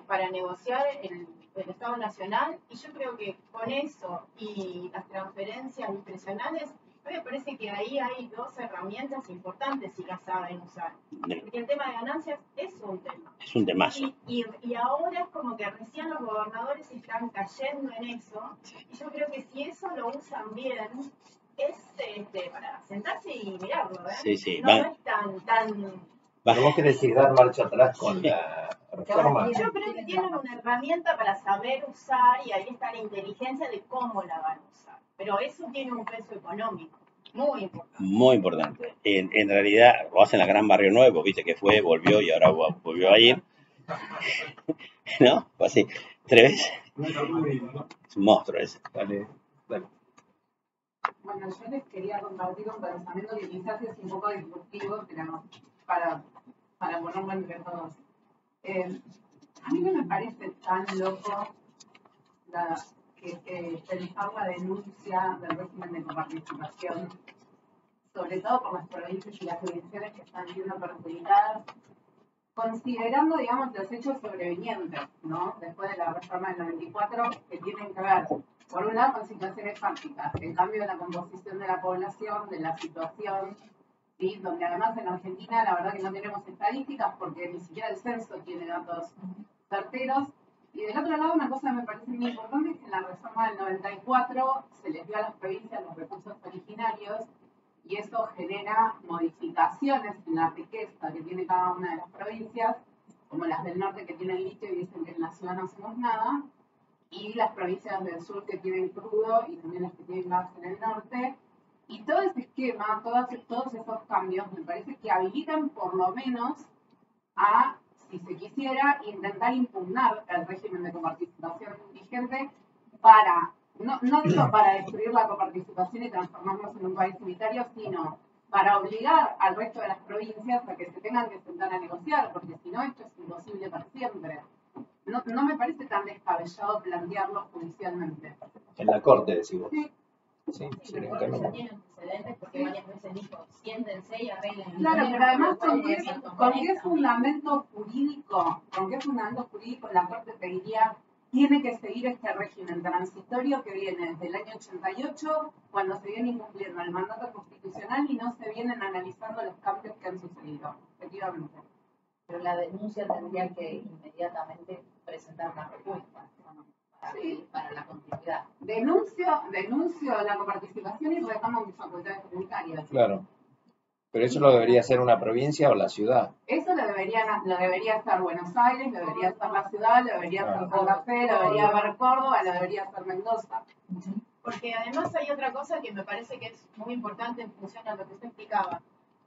para negociar el Estado Nacional, y yo creo que con eso y las transferencias discrecionales A mí me parece que ahí hay dos herramientas importantes si las saben usar. Porque el tema de ganancias es un tema. Es un temazo. Y ahora es como que recién los gobernadores están cayendo en eso. Y yo creo que si eso lo usan bien, es para sentarse y mirarlo, ¿eh? Sí, sí. No es tan... Pero vos querés decir dar marcha atrás con la reforma. Yo creo que tienen una herramienta para saber usar y ahí está la inteligencia de cómo la van a usar. Pero eso tiene un peso económico muy importante. Muy importante. En realidad, o hacen la Gran Barrio Nuevo, viste que fue, volvió y ahora volvió a ir. ¿No? Fue así. 3 veces. Es un monstruo ese. Dale. Bueno, yo les quería compartir un pensamiento que quizás es un poco disruptivo, pero para ponerlo entre todos. A mí no me parece tan loco pensar la denuncia del régimen de coparticipación, sobre todo por las provincias y las jurisdicciones que están siendo perjudicadas, considerando, digamos, los hechos sobrevenientes, ¿no? Después de la reforma del 94, que tienen que ver, por un lado, con situaciones fácticas, el cambio de la composición de la población, de la situación, ¿sí? Donde además en Argentina la verdad que no tenemos estadísticas porque ni siquiera el censo tiene datos certeros. Y del otro lado, una cosa que me parece muy importante es que en la reforma del 94 se les dio a las provincias los recursos originarios y eso genera modificaciones en la riqueza que tiene cada una de las provincias, como las del norte que tienen litio y dicen que en la ciudad no hacemos nada, y las provincias del sur que tienen crudo y también las que tienen gas en el norte. Y todo ese esquema, todos esos cambios, me parece que habilitan por lo menos a, si se quisiera, intentar impugnar el régimen de coparticipación vigente para, no digo para destruir la coparticipación y transformarnos en un país unitario, sino para obligar al resto de las provincias a que se tengan que sentar a negociar, porque si no, esto es imposible para siempre. No me parece tan descabellado plantearlo judicialmente. En la corte, decimos. Sí. Sí, Pero por eso tiene antecedentes porque varias veces dijo, siéntense y arreglen. Claro, pero además con qué fundamento jurídico, la Corte pediría tiene que seguir este régimen transitorio que viene desde el año 88, cuando se viene incumpliendo el mandato constitucional y no se vienen analizando los cambios que han sucedido, efectivamente. Pero la denuncia tendría que inmediatamente presentar una propuesta, ¿no? Para la continuidad. Denuncio la coparticipación y reclamo mis facultades comunitarias. Claro. Pero eso lo debería hacer una provincia o la ciudad. Eso lo debería estar Buenos Aires, lo debería estar la ciudad, lo debería estar Santa Fe, lo debería haber Córdoba, lo debería estar Mendoza. Porque además hay otra cosa que me parece que es muy importante en función a lo que usted explicaba.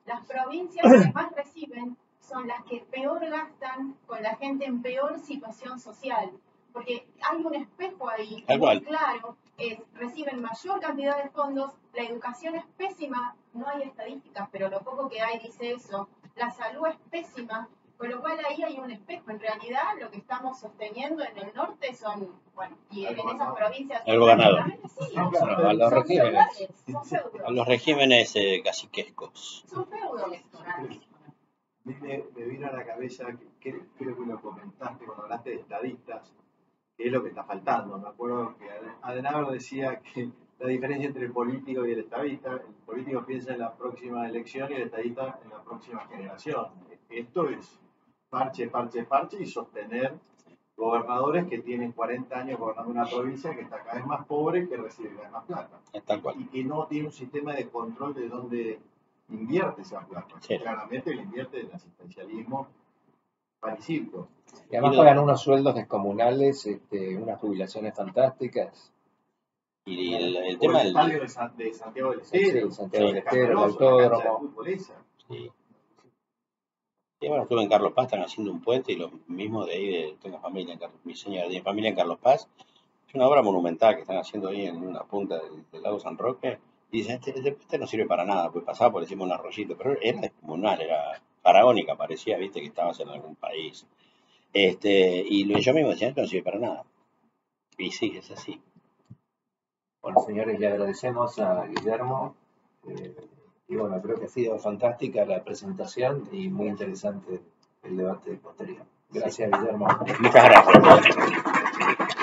Las provincias que más reciben son las que peor gastan con la gente en peor situación social. Porque hay un espejo ahí muy claro, reciben mayor cantidad de fondos, la educación es pésima, no hay estadísticas, pero lo poco que hay dice eso, la salud es pésima, con lo cual ahí hay un espejo. En realidad lo que estamos sosteniendo en el norte son, bueno, y en esas provincias... El gobernador. Sí, a los regímenes. A los regímenes caciquescos. Son feudos electorales. A mí me vino a la cabeza, creo que lo comentaste cuando hablaste de estadistas, que es lo que está faltando. Me acuerdo que Adenauer decía que la diferencia entre el político y el estadista, el político piensa en la próxima elección y el estadista en la próxima generación. Esto es parche, parche, parche y sostener gobernadores que tienen 40 años gobernando una provincia que está cada vez más pobre, que recibe cada vez más plata. Tal cual. Y que no tiene un sistema de control de dónde invierte esa plata. Sí. Claramente le invierte en asistencialismo parisito. Y además pagan unos sueldos descomunales, unas jubilaciones fantásticas. Y el tema del estadio de Santiago del Estero. Sí, Santiago del Estero, el autódromo. Sí. Y bueno, estuve en Carlos Paz, están haciendo un puente y los mismos de ahí, tengo familia en Carlos, mi señora tiene familia en Carlos Paz. Es una obra monumental que están haciendo ahí en una punta del lago San Roque. Y dicen, este no sirve para nada, pues pasaba por encima de un arroyito, pero era descomunal, era faraónica, parecía, viste, que estabas en algún país. Y yo mismo decía, esto no sirve para nada. Y sí, es así. Bueno, señores, le agradecemos a Guillermo. Y bueno, creo que ha sido fantástica la presentación y muy interesante el debate posterior. Gracias, Guillermo. Muchas gracias.